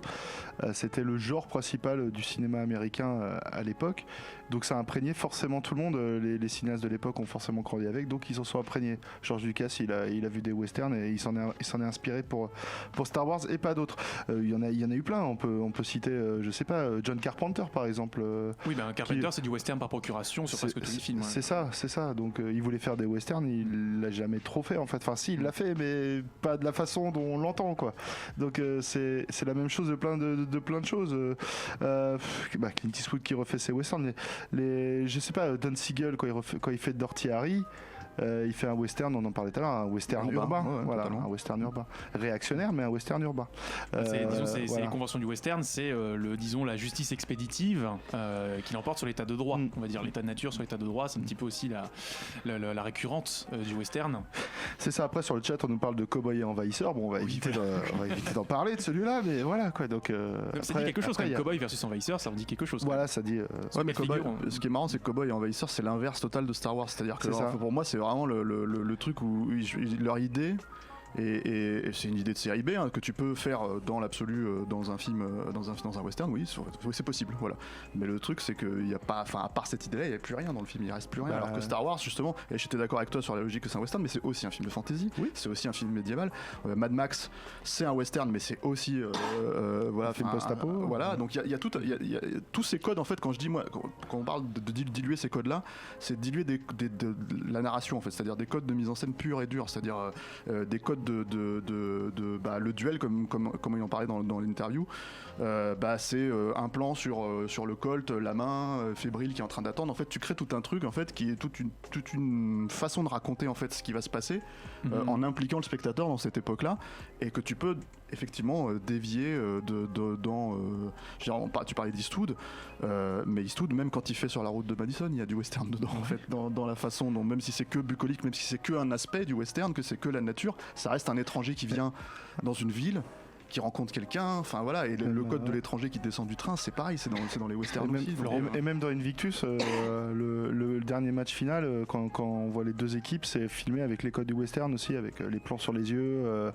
c'était le genre principal du cinéma américain à l'époque. Donc ça a imprégné forcément tout le monde. Les cinéastes de l'époque ont forcément grandi avec, donc ils en sont imprégnés. George Lucas, il a vu des westerns et il s'en est inspiré pour Star Wars et pas d'autres. Il y en a eu plein. On peut citer, je sais pas, John Carpenter par exemple. Oui, Carpenter, c'est du western par procuration sur presque tous les films. C'est ça. Donc il voulait faire des westerns, il l'a jamais trop fait en fait. Enfin, si, il l'a fait, mais pas de la façon dont on l'entend, quoi. Donc c'est la même chose de plein de choses. Clint Eastwood qui refait ses westerns. Je sais pas, Don Siegel quand il fait Dirty Harry, il fait un western, on en parlait tout à l'heure, un western urbain, voilà, un western urbain, réactionnaire mais un western urbain. C'est les conventions du western, c'est la justice expéditive qui l'emporte sur l'état de droit. On va dire l'état de nature sur l'état de droit, c'est un petit peu aussi la récurrente du western. C'est ça. Après sur le chat on nous parle de Cowboy et Envahisseur. Bon, on va éviter d'en parler de celui-là, mais voilà quoi. Donc ça dit quelque chose quand même. Cowboy versus Envahisseur, ça vous dit quelque chose. Voilà, ça dit. Mais Cowboy, ce qui est marrant, c'est que Cowboy et Envahisseur, c'est l'inverse total de Star Wars. C'est-à-dire que pour moi, c'est vraiment le truc où leur idée, et c'est une idée de série B que tu peux faire dans l'absolu dans un film, dans un western, oui, c'est possible, voilà. Mais le truc, c'est qu'il y a pas, à part cette idée-là, il n'y a plus rien dans le film, il reste plus rien. Alors que Star Wars, justement, et j'étais d'accord avec toi sur la logique que c'est un western, mais c'est aussi un film de fantasy, c'est aussi un film médiéval. Mad Max, c'est un western, mais c'est aussi un film post-apo. Voilà, donc il y a tous ces codes en fait. Quand je dis moi, quand on parle de diluer ces codes-là, c'est diluer de la narration en fait, c'est-à-dire des codes de mise en scène pure et dure, c'est-à-dire des codes codes le duel, comme il en parlait dans l'interview, c'est un plan sur le Colt, la main fébrile qui est en train d'attendre. En fait, tu crées tout un truc en fait qui est toute une façon de raconter en fait ce qui va se passer en impliquant le spectateur dans cette époque-là, et que tu peux effectivement dévier tu parlais d'Eastwood, mais Eastwood, même quand il fait Sur la route de Madison, il y a du western dedans en fait, dans la façon dont, même si c'est que bucolique, même si c'est que un aspect du western, que c'est que la nature, ça reste un étranger qui vient dans une ville, qui rencontre quelqu'un, enfin voilà, et le code de l'étranger qui descend du train, c'est pareil, c'est dans les westerns aussi. Et même dans Invictus, le dernier match final, quand on voit les deux équipes, c'est filmé avec les codes du western aussi, avec les plans sur les yeux,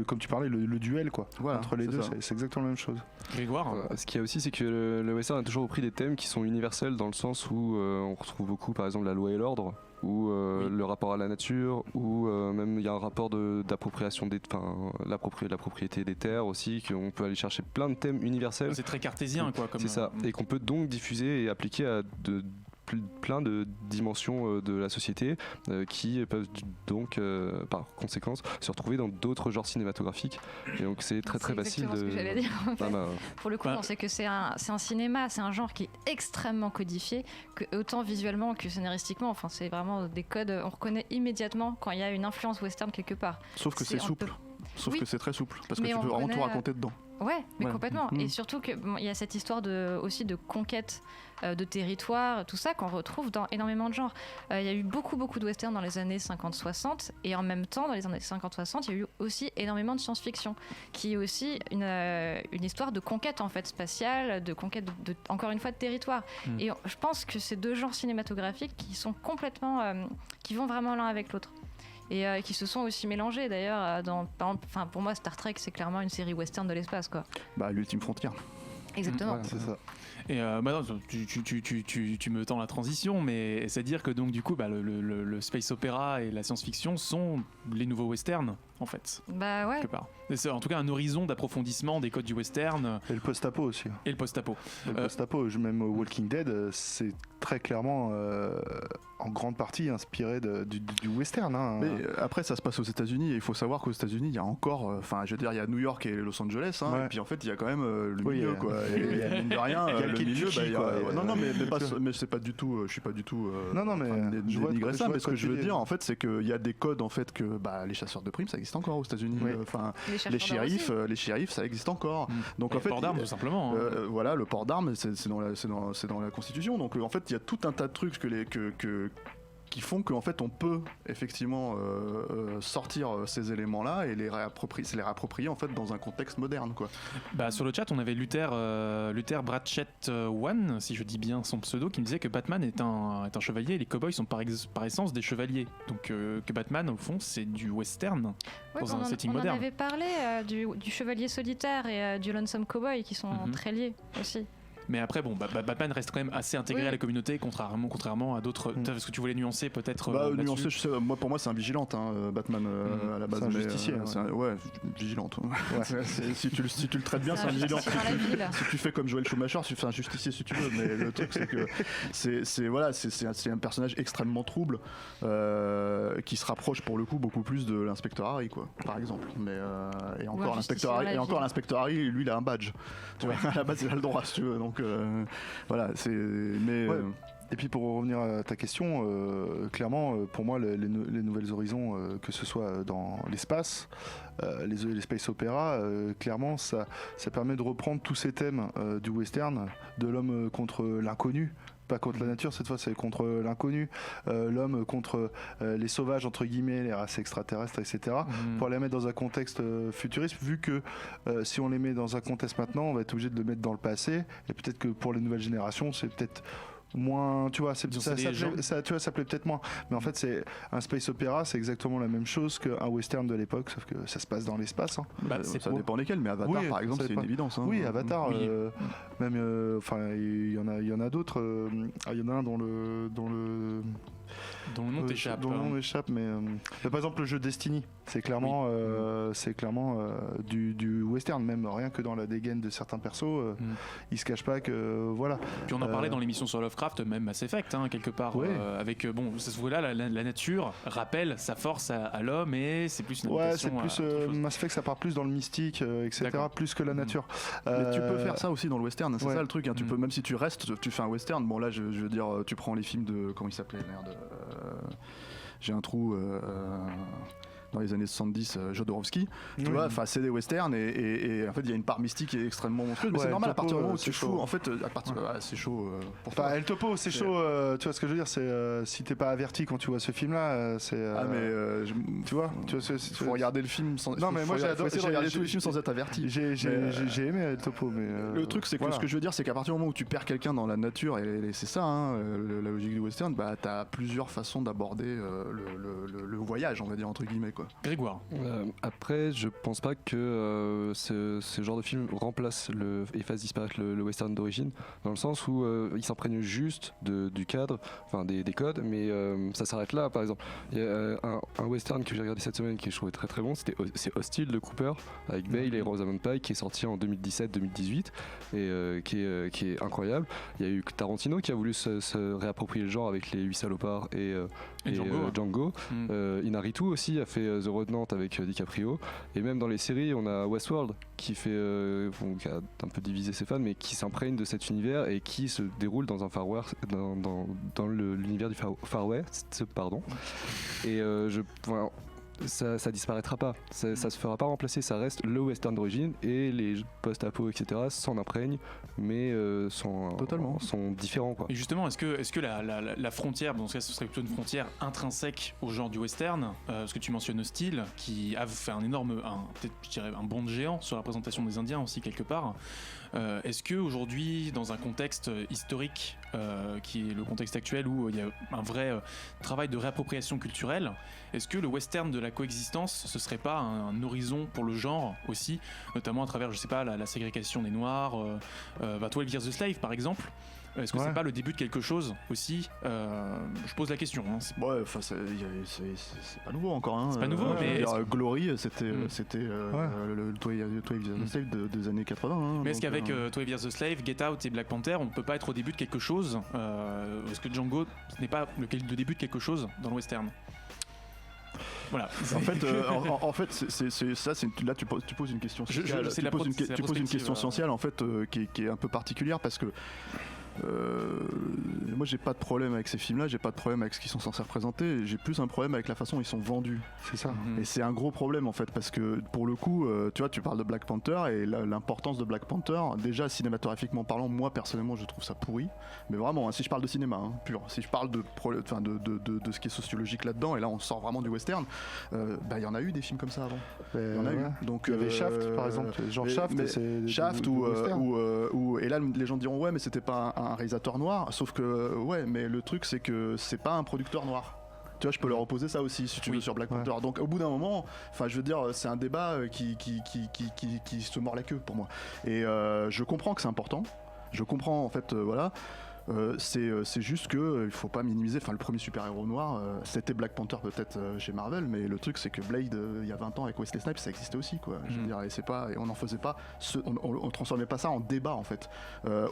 comme tu parlais, le duel quoi, voilà, entre les deux, c'est exactement la même chose. Grégoire, ce qu'il y a aussi, c'est que le western a toujours repris des thèmes qui sont universels, dans le sens où on retrouve beaucoup, par exemple, la loi et l'ordre, ou le rapport à la nature, ou même il y a un rapport d'appropriation la propriété des terres aussi, qu'on peut aller chercher plein de thèmes universels. C'est très cartésien quoi. C'est ça, et qu'on peut donc diffuser et appliquer à plein de dimensions de la société qui peuvent donc par conséquence se retrouver dans d'autres genres cinématographiques, et donc c'est très facile de... ce que j'allais dire, en fait. Pour le coup, on sait que c'est un cinéma, c'est un genre qui est extrêmement codifié, autant visuellement que scénaristiquement. Enfin, c'est vraiment des codes, on reconnaît immédiatement quand il y a une influence western quelque part. Sauf que c'est souple. Que c'est très souple, parce que tu peux vraiment tout raconter dedans. Ouais, mais complètement. Et surtout qu'il y a cette histoire aussi de conquête de territoire, tout ça qu'on retrouve dans énormément de genres. Il y a eu beaucoup de westerns dans les années 50-60, et en même temps, dans les années 50-60, il y a eu aussi énormément de science-fiction, qui est aussi une histoire de conquête en fait spatiale, de conquête encore une fois de territoire. Et je pense que ces deux genres cinématographiques qui sont complètement, qui vont vraiment l'un avec l'autre. Et qui se sont aussi mélangés d'ailleurs pour moi Star Trek c'est clairement une série western de l'espace quoi. L'ultime frontière. Exactement. Voilà, c'est ça. Et tu me tends la transition, mais c'est-à-dire que donc du coup le space opéra et la science-fiction sont les nouveaux westerns en fait. Bah ouais. C'est en tout cas un horizon d'approfondissement des codes du western. Et le post-apo aussi. Et le post-apo. Même Walking Dead, c'est très clairement en grande partie inspiré du western. Hein. Mais après, ça se passe aux États-Unis, et il faut savoir qu'aux États-Unis, il y a encore, il y a New York et Los Angeles, et puis en fait, il y a quand même le milieu, quoi. Et mine de rien, le milieu, mais c'est pas du tout, je suis pas du tout. Dénigrer ça, mais ce que je veux dire, en fait, c'est qu'il y a des codes, en fait, que les chasseurs de primes, ça existe encore aux États-Unis. Les shérifs, ça existe encore. Donc en fait, le port d'armes, tout simplement. Voilà, le port d'armes, c'est dans la Constitution. Donc en fait, il y a tout un tas de trucs qui font qu'en fait on peut effectivement sortir ces éléments-là et les réapproprier en fait dans un contexte moderne quoi. Sur le chat on avait Luther Bratchett One, si je dis bien son pseudo, qui me disait que Batman est un chevalier et les cowboys sont par essence des chevaliers, donc que Batman au fond c'est du western dans un setting moderne. On avait parlé du chevalier solitaire et du lonesome cowboy qui sont très liés aussi. Mais après, Batman reste quand même assez intégré à la communauté, contrairement à d'autres. Est-ce que tu voulais nuancer peut-être nuancer, je sais, pour moi, c'est un vigilante, Batman à la base. C'est un justicier. Vigilante. Ouais. Si tu le traites bien, c'est un vigilant. Si tu fais comme Joel Schumacher, tu fais un justicier si tu veux. Mais le truc, c'est que c'est un personnage extrêmement trouble qui se rapproche pour le coup beaucoup plus de l'inspecteur Harry, quoi, par exemple. Mais et encore l'inspecteur Harry, lui, il a un badge. Tu vois, à la base, il a le droit, si tu veux. Donc voilà, Et puis pour revenir à ta question, clairement pour moi les nouvelles horizons, que ce soit dans l'espace, les space opéra, clairement ça permet de reprendre tous ces thèmes du western, de l'homme contre l'inconnu. Pas contre la nature, cette fois c'est contre l'inconnu, l'homme contre les sauvages entre guillemets, les races extraterrestres, etc. Pour les mettre dans un contexte futuriste, vu que si on les met dans un contexte maintenant, on va être obligé de le mettre dans le passé, et peut-être que pour les nouvelles générations c'est peut-être moins, tu vois, ça plaît peut-être moins, mais en fait c'est un space opéra, c'est exactement la même chose qu'un western de l'époque, sauf que ça se passe dans l'espace. Ça dépend lesquels, mais Avatar par exemple c'est une évidence. Oui, Avatar, même, il y en a d'autres. Il y en a un dans le Dont le nom t'échappe. Dont le nom m'échappe, mais par exemple le jeu Destiny, c'est clairement, du western, même rien que dans la dégaine de certains persos, ils se cachent pas que voilà. Puis on en parlait dans l'émission sur Lovecraft, même Mass Effect, quelque part, avec ce volet-là, la nature rappelle sa force à l'homme et c'est plus une invitation. Ouais, c'est plus Mass Effect, ça part plus dans le mystique, etc., D'accord. plus que la nature. Mais tu peux faire ça aussi dans le western, c'est ça le truc. Tu peux, même si tu restes, tu fais un western. Bon là, je veux dire, tu prends les films de comment il s'appelait, merde. J'ai un trou. Dans les années 70, Jodorowsky, tu vois, enfin c'est des westerns et en fait il y a une part mystique qui est extrêmement monstrueuse, mais c'est normal à partir du moment où tu fous, en fait à partir c'est chaud pour toi. El Topo, c'est chaud, tu vois ce que je veux dire, c'est si t'es pas averti quand tu vois ce film là, c'est tu vois, faut regarder le film sans non mais moi j'ai adoré regarder tous les films sans être averti. J'ai aimé El Topo, mais le truc c'est que ce que je veux dire c'est qu'à partir du moment où tu perds quelqu'un dans la nature et c'est ça la logique du western, bah t'as plusieurs façons d'aborder le voyage, on va dire entre guillemets quoi. Grégoire. Après, je pense pas que ce genre de film remplace et fasse disparaître le western d'origine, dans le sens où il s'imprègne juste du cadre, enfin des codes, mais ça s'arrête là. Par exemple, il y a un western que j'ai regardé cette semaine qui je trouvais très très bon, c'est Hostile de Cooper avec Bale et Rosamund Pike, qui est sorti en 2017-2018 et qui est incroyable. Il y a eu Tarantino qui a voulu se réapproprier le genre avec Les 8 salopards et Django. Inarritu aussi a fait The Revenant avec DiCaprio, et même dans les séries on a Westworld qui qui a un peu divisé ses fans, mais qui s'imprègne de cet univers et qui se déroule dans un Far West, dans l'univers du Far West, pardon. Et ça disparaîtra pas, ça se fera pas remplacer, ça reste le western d'origine, et les post-apo etc s'en imprègnent, mais sont différents quoi. Et justement, est-ce que la frontière, dans ce cas ce serait plutôt une frontière intrinsèque au genre du western, parce que tu mentionnes Hostile qui a fait peut-être je dirais un bond de géant sur la représentation des Indiens aussi quelque part. Est-ce que aujourd'hui, dans un contexte historique qui est le contexte actuel où il y a un vrai travail de réappropriation culturelle, est-ce que le western de la coexistence, ce serait pas un horizon pour le genre aussi, notamment à travers, je sais pas, la ségrégation des Noirs, 12 Years a Slave par exemple? Est-ce que c'est pas le début de quelque chose aussi? Je pose la question. Ouais, enfin c'est pas nouveau encore. C'est pas nouveau, mais Glory, c'était le 12 Years a Slave des années 80. Mais est-ce qu'avec 12 Years a Slave, Get Out et Black Panther, on ne peut pas être au début de quelque chose? Est-ce que Django n'est pas le début de quelque chose dans le western? Voilà. En fait, c'est ça. Là, tu poses une question sociale. Tu poses une question sociale en fait qui est un peu particulière parce que. Moi j'ai pas de problème avec ces films là, j'ai pas de problème avec ce qu'ils sont censés représenter, j'ai plus un problème avec la façon dont ils sont vendus, c'est ça. Et c'est un gros problème en fait, parce que pour le coup tu vois, tu parles de Black Panther et l'importance de Black Panther, déjà cinématographiquement parlant, moi personnellement je trouve ça pourri, mais vraiment si je parle de cinéma pur, si je parle de ce qui est sociologique là-dedans, et là on sort vraiment du western, il y en a eu des films comme ça avant, il y en a eu. Donc il y avait Shaft par exemple, genre Shaft ou et là les gens diront ouais mais c'était pas un réalisateur noir, sauf que mais le truc c'est que c'est pas un producteur noir. Tu vois, je peux leur opposer ça aussi si tu veux sur Black Panther. Donc au bout d'un moment, enfin je veux dire, c'est un débat qui se mord la queue pour moi. Et je comprends que c'est important. Je comprends en fait, voilà. C'est juste que il faut pas minimiser. Enfin, le premier super-héros noir, c'était Black Panther peut-être chez Marvel, mais le truc c'est que Blade, il y a 20 ans avec Wesley Snipes, ça existait aussi, quoi. Je veux dire, et on n'en faisait pas, on transformait pas ça en débat en fait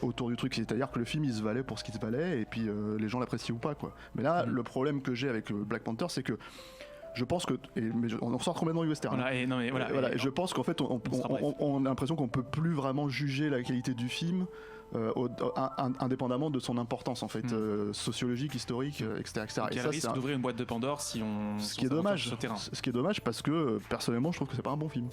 autour du truc. C'est-à-dire que le film il se valait pour ce qu'il se valait, et puis les gens l'apprécient ou pas, quoi. Mais là, le problème que j'ai avec Black Panther, c'est que je pense que, on sort complètement du western. Et je pense qu'en fait, on a l'impression qu'on peut plus vraiment juger la qualité du film. Indépendamment de son importance en fait, sociologique, historique, etc. Il y a le risque d'ouvrir une boîte de Pandore si on. Ce qui est dommage. Ce qui est dommage parce que personnellement, je trouve que c'est pas un bon film.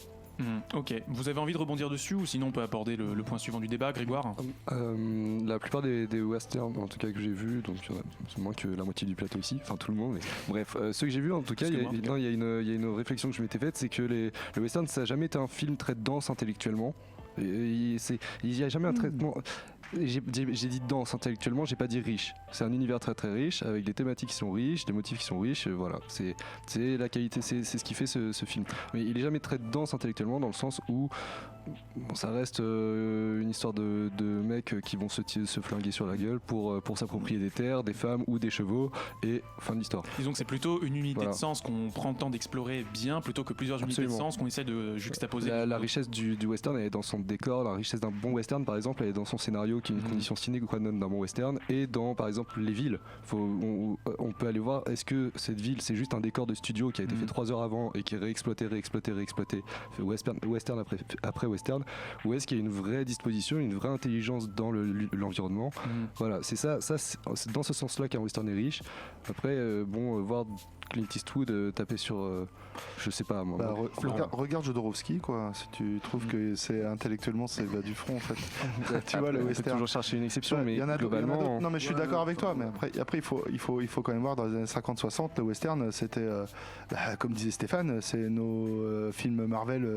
Ok. Vous avez envie de rebondir dessus ou sinon on peut aborder le point suivant du débat, Grégoire? La plupart des westerns, en tout cas que j'ai vus, donc c'est moins que la moitié du plateau ici, enfin tout le monde. Mais bref, ceux que j'ai vus, en tout cas, il y a une réflexion que je m'étais faite, c'est que le western, ça n'a jamais été un film très dense intellectuellement. Il n'y a jamais un traitement. J'ai dit dense intellectuellement, j'ai pas dit riche. C'est un univers très très riche, avec des thématiques qui sont riches, des motifs qui sont riches, voilà. C'est la qualité, c'est ce qui fait ce film. Mais il est jamais très dense intellectuellement, dans le sens où Bon, ça reste une histoire de mecs qui vont se flinguer sur la gueule pour s'approprier des terres, des femmes ou des chevaux, et fin de l'histoire. Disons que c'est plutôt une unité de sens qu'on prend le temps d'explorer bien plutôt que plusieurs unités de sens qu'on essaie de juxtaposer. La richesse du western elle est dans son décor, la richesse d'un bon western par exemple elle est dans son scénario qui est une condition sine qua non d'un bon western, et dans par exemple les villes. On peut aller voir, est-ce que cette ville c'est juste un décor de studio qui a été fait 3 heures avant et qui est réexploité, fait western après western, ou est-ce qu'il y a une vraie disposition, une vraie intelligence dans l'environnement. Voilà, c'est ça c'est dans ce sens là qu'un western est riche. Après voir Clint Eastwood taper sur je sais pas moi. Regarde Jodorowsky quoi, si tu trouves que c'est intellectuellement c'est bas du front en fait. Tu vois le western. On peut toujours chercher une exception, mais globalement. Non mais je suis d'accord avec toi, mais après il faut quand même voir dans les années 50-60 le western c'était comme disait Stéphane, c'est nos films Marvel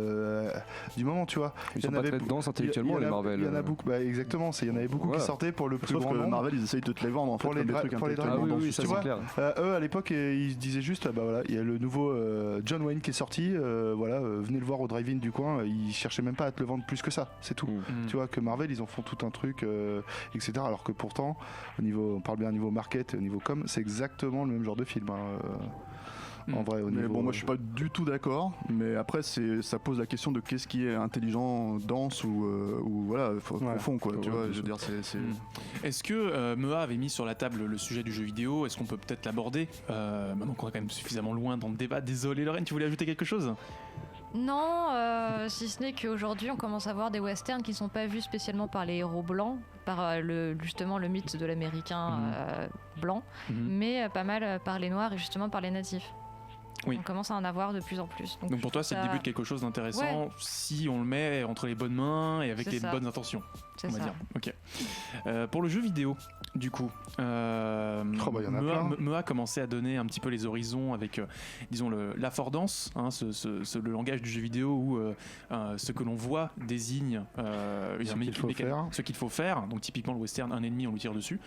du moment, tu vois. Ils sont pas très denses intellectuellement les Marvel. Il y en a beaucoup, exactement, il y en avait beaucoup qui sortaient pour le plus grand nombre. Marvel ils essayent de te les vendre en fait, pour les trucs intellectuellement. Oui, ça c'est clair. Eux à l'époque ils disaient juste il y a le nouveau John Wayne qui est sorti, venez le voir au drive-in du coin, ils cherchaient même pas à te le vendre plus que ça, c'est tout. Tu vois que Marvel ils en font tout un truc etc, alors que pourtant on parle bien au niveau market, au niveau com, c'est exactement le même genre de film en vrai au niveau. Moi je suis pas du tout d'accord, mais après ça pose la question de qu'est-ce qui est intelligent, dense ou voilà profond quoi, tu vois, je veux dire c'est... Est-ce que Mea avait mis sur la table le sujet du jeu vidéo, est-ce qu'on peut peut-être l'aborder maintenant qu'on est quand même suffisamment loin dans le débat? Désolé Lorraine, tu voulais ajouter quelque chose? Non, si ce n'est qu'aujourd'hui on commence à voir des westerns qui ne sont pas vus spécialement par les héros blancs, par justement le mythe de l'américain blanc, mais pas mal par les noirs et justement par les natifs. Oui. On commence à en avoir de plus en plus. Donc pour toi c'est le début de quelque chose d'intéressant si on le met entre les bonnes mains et avec les bonnes intentions. C'est on va ça. dire. Ok. Pour le jeu vidéo, du coup, Mea commençait à donner un petit peu les horizons avec, disons, l'affordance, le langage du jeu vidéo où ce que l'on voit désigne ce qu'il faut faire. Donc typiquement le western, un ennemi, on lui tire dessus.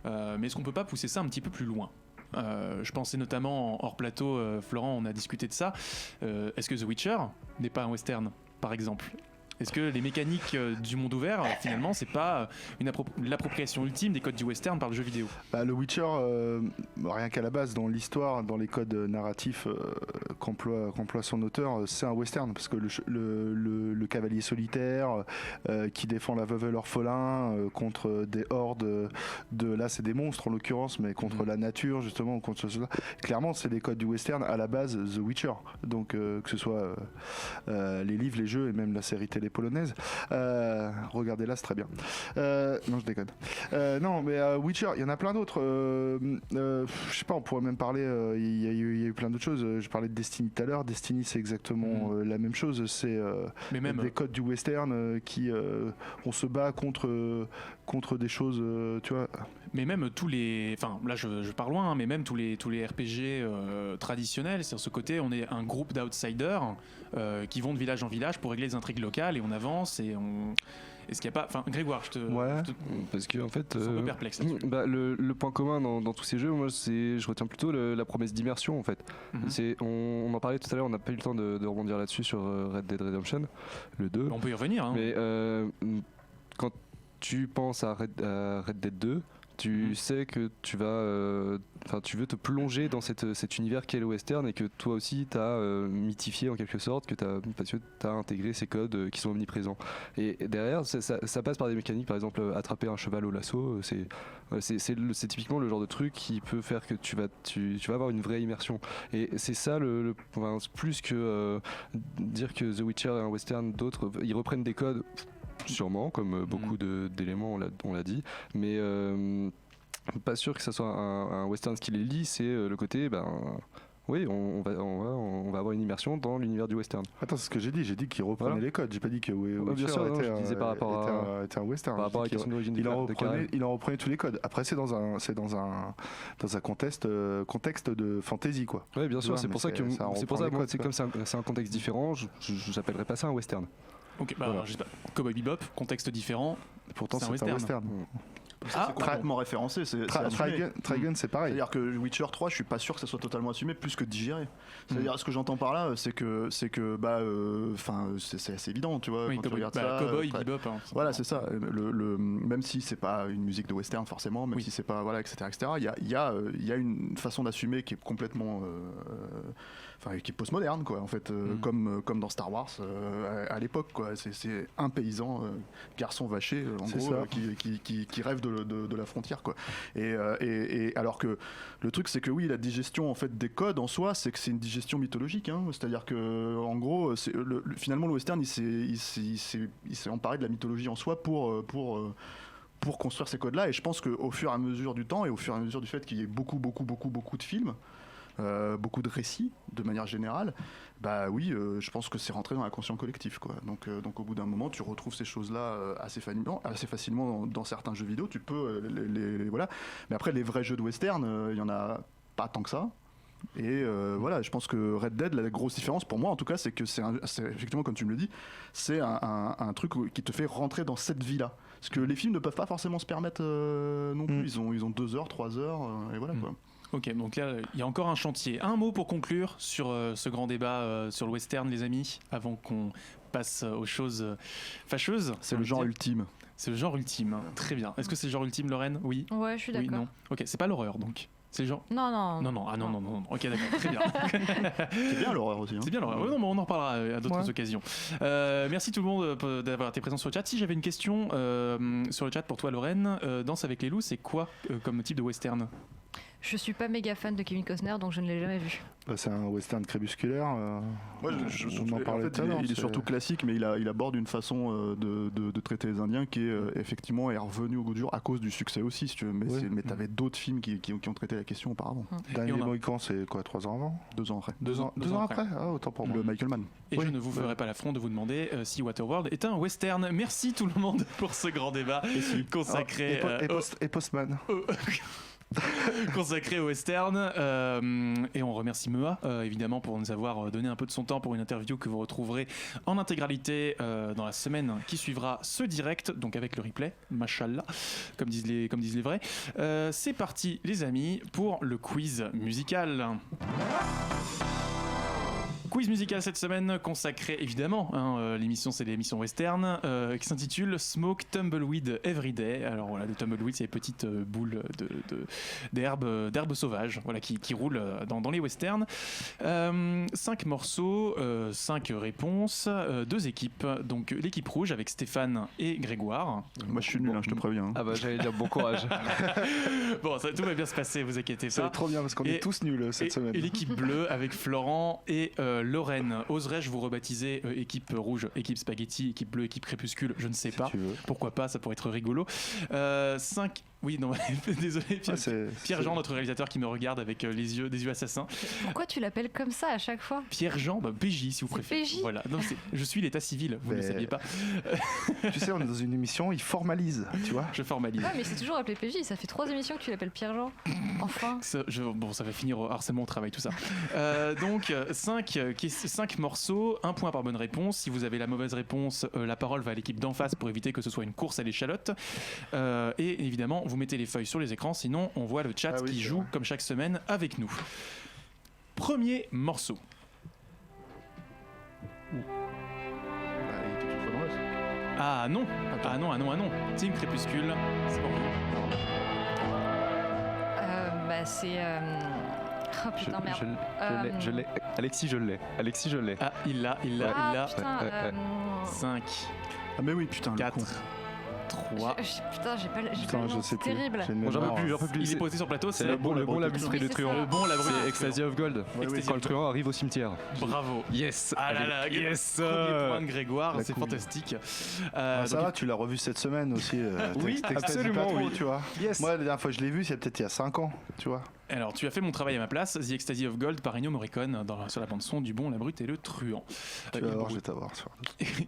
Mais est-ce qu'on peut pas pousser ça un petit peu plus loin? Je pensais notamment hors plateau, Florent, on a discuté de ça. Est-ce que The Witcher n'est pas un western, par exemple? Est-ce que les mécaniques du monde ouvert, finalement, c'est pas l'appropriation ultime des codes du western par le jeu vidéo? Le Witcher, rien qu'à la base, dans l'histoire, dans les codes narratifs qu'emploie son auteur, c'est un western, parce que le cavalier solitaire qui défend la veuve et l'orphelin contre des hordes là c'est des monstres en l'occurrence, mais contre la nature justement, contre cela. Clairement, c'est des codes du western à la base, The Witcher. Donc que ce soit les livres, les jeux et même la série télé polonaise, regardez-la, c'est très bien. Non, je déconne. Non, mais Witcher, il y en a plein d'autres. Je sais pas, on pourrait même parler. Il y a eu plein d'autres choses. Je parlais de Destiny tout à l'heure. Destiny, c'est exactement la même chose. C'est des codes du western qui on se bat contre des choses, tu vois. Mais même tous les, enfin là je pars loin, mais même tous les RPG traditionnels, c'est-à-dire ce côté, on est un groupe d'outsiders qui vont de village en village pour régler les intrigues locales et on avance et on. Est-ce qu'il n'y a pas, enfin Grégoire, parce que en fait, un peu perplexe là-dessus. Le point commun dans tous ces jeux, moi, je retiens plutôt la promesse d'immersion en fait. On en parlait tout à l'heure, on n'a pas eu le temps de rebondir là-dessus sur Red Dead Redemption, le 2. On peut y revenir. Hein. Mais quand tu penses à Red Dead 2. Tu sais que tu veux te plonger dans cet univers qu'est le western et que toi aussi tu as mythifié en quelque sorte, parce que tu as intégré ces codes qui sont omniprésents. Et derrière, ça passe par des mécaniques, par exemple attraper un cheval au lasso, c'est typiquement le genre de truc qui peut faire que tu vas avoir une vraie immersion. Et c'est ça, plus que dire que The Witcher est un western, d'autres, ils reprennent des codes. Sûrement, comme beaucoup d'éléments, on l'a dit, mais pas sûr que ça soit un western qui les lie, c'est le côté, oui, on va avoir une immersion dans l'univers du western. Attends, c'est ce que j'ai dit qu'ils reprenaient les codes, j'ai pas dit que Witcher était un western. Par rapport à la question d'origine il en reprenait tous les codes. Après, c'est dans un contexte de fantasy, quoi. Oui, bien sûr, c'est pour ça que c'est un contexte différent, je n'appellerais pas ça un western. Ok, voilà. Cowboy Bebop, contexte différent. Pourtant, c'est un western. c'est complètement référencé. C'est assumé. Trigun, c'est pareil. C'est-à-dire que Witcher 3, je suis pas sûr que ça soit totalement assumé, plus que digéré. C'est-à-dire, ce que j'entends par là, c'est que c'est assez évident, tu vois, quand tu regardes ça. Cowboy, Bebop. Hein, voilà, c'est ça. Même si c'est pas une musique de western forcément, même si c'est pas, voilà, etc., il y a une façon d'assumer qui est complètement, qui est postmoderne, quoi, en fait, comme dans Star Wars à l'époque, quoi. C'est un paysan, garçon vaché, en gros, qui rêve de la frontière, quoi. Et alors que le truc, c'est que oui, la digestion en fait des codes en soi, c'est que c'est une digestion mythologique, hein. C'est-à-dire que en gros, finalement, le western, il s'est emparé de la mythologie en soi pour construire ces codes-là. Et je pense qu'au fur et à mesure du temps et au fur et à mesure du fait qu'il y ait beaucoup de films, beaucoup de récits de manière générale, bah oui, je pense que c'est rentré dans l'inconscient collectif, quoi. Donc au bout d'un moment, tu retrouves ces choses-là assez facilement dans certains jeux vidéo. Tu peux voilà. Mais après, les vrais jeux de western, il y en a pas tant que ça. Et voilà, je pense que Red Dead, la grosse différence pour moi en tout cas, c'est que c'est effectivement, comme tu me le dis, c'est un truc qui te fait rentrer dans cette vie-là. Parce que les films ne peuvent pas forcément se permettre non plus. Ils ont 2 heures, 3 heures, et voilà, quoi. Ok, donc là, il y a encore un chantier. Un mot pour conclure sur ce grand débat sur le western, les amis, avant qu'on passe aux choses fâcheuses. C'est le genre ultime. C'est le genre ultime, très bien. Est-ce que c'est le genre ultime, Lorraine ? Oui. Ouais, je suis d'accord. Oui, non. Ok, c'est pas l'horreur, donc. C'est le genre. Non. Ah non. Ok, d'accord, très bien. C'est bien l'horreur aussi. Hein. C'est bien l'horreur. Oui, non, mais on en reparlera à d'autres occasions. Merci tout le monde d'avoir été présent sur le chat. Si j'avais une question sur le chat pour toi, Lorraine, Danse avec les loups, c'est quoi comme type de western ? Je suis pas méga fan de Kevin Costner, donc je ne l'ai jamais vu. C'est un western crépusculaire. On en parlait tout à l'heure. Il est surtout classique, mais il aborde une façon de traiter les Indiens qui est effectivement est revenu au goût du jour à cause du succès aussi, si tu veux. Mais t'avais d'autres films qui ont traité la question auparavant. Dernier Mohican, c'est quoi, 3 ans avant ? 2 ans après. 2 ans après. Ah, autant pour moi. Le Michael Mann. Et je ne vous ferai pas l'affront de vous demander si Waterworld est un western. Merci tout le monde pour ce grand débat consacré et Postman. Consacré au western, et on remercie Mea évidemment pour nous avoir donné un peu de son temps pour une interview que vous retrouverez en intégralité dans la semaine qui suivra ce direct, donc avec le replay, machallah, comme disent les vrais. C'est parti les amis pour le quiz musical. Quiz musical cette semaine consacré évidemment, l'émission c'est l'émission western qui s'intitule Smoke Tumbleweed Everyday. Alors voilà, des tumbleweeds, c'est les petites boules d'herbe sauvage, voilà, qui roulent dans les westerns. 5 morceaux, 5 réponses, 2 équipes. Donc l'équipe rouge avec Stéphane et Grégoire. Moi je suis nul, je te préviens. Ah bah j'allais dire bon courage. Bon, tout va bien se passer, vous inquiétez pas. C'est trop bien parce qu'on est tous nuls cette semaine. Et l'équipe bleue avec Florent et Lorraine. Oserais-je vous rebaptiser équipe rouge, équipe spaghetti, équipe bleue, équipe crépuscule, je ne sais pas. Pourquoi pas, ça pourrait être rigolo. 5. Oui, non, désolé, Pierre-Jean, notre réalisateur qui me regarde avec des yeux assassins. Pourquoi tu l'appelles comme ça à chaque fois ? Pierre-Jean, PJ si vous préférez. PJ ? Voilà, non, je suis l'état civil, vous ne le saviez pas. Tu sais, on est dans une émission, il formalise, tu vois. Je formalise. Ouais, mais c'est toujours appelé PJ, ça fait 3 émissions que tu l'appelles Pierre-Jean. Enfin. Ça va finir au harcèlement au travail, tout ça. Donc, 5 morceaux, 1 point par bonne réponse. Si vous avez la mauvaise réponse, la parole va à l'équipe d'en face pour éviter que ce soit une course à l'échalote. Et évidemment, vous mettez les feuilles sur les écrans, sinon on voit le chat qui joue comme chaque semaine avec nous. Premier morceau. Ah non. Team Crépuscule, c'est pour vous. C'est... Oh putain, merde. Je l'ai. Alexis, je l'ai. Ah, il l'a. Putain, 5. Ah mais oui, putain, 4. 3. Putain, j'ai pas le je nom, sais c'est terrible. J'en peux plus. Il est posé sur le plateau, c'est le bon l'abruti de truand. Le bon l'abruti. C'est Ecstasy of Gold. Quand le truand arrive au cimetière. Bravo. Yes. Ah là là, yes. Premier point de Grégoire, c'est fantastique. Ça va, tu l'as revu cette semaine aussi. Oui, absolument, oui. Tu vois. Moi, la dernière fois que je l'ai vu, c'est peut-être il y a 5 ans, tu vois. Alors, tu as fait mon travail à ma place, The Ecstasy of Gold par Ennio Morricone sur la bande-son du Bon, la Brute et le Truand. Tu vas voir, je vais t'avoir.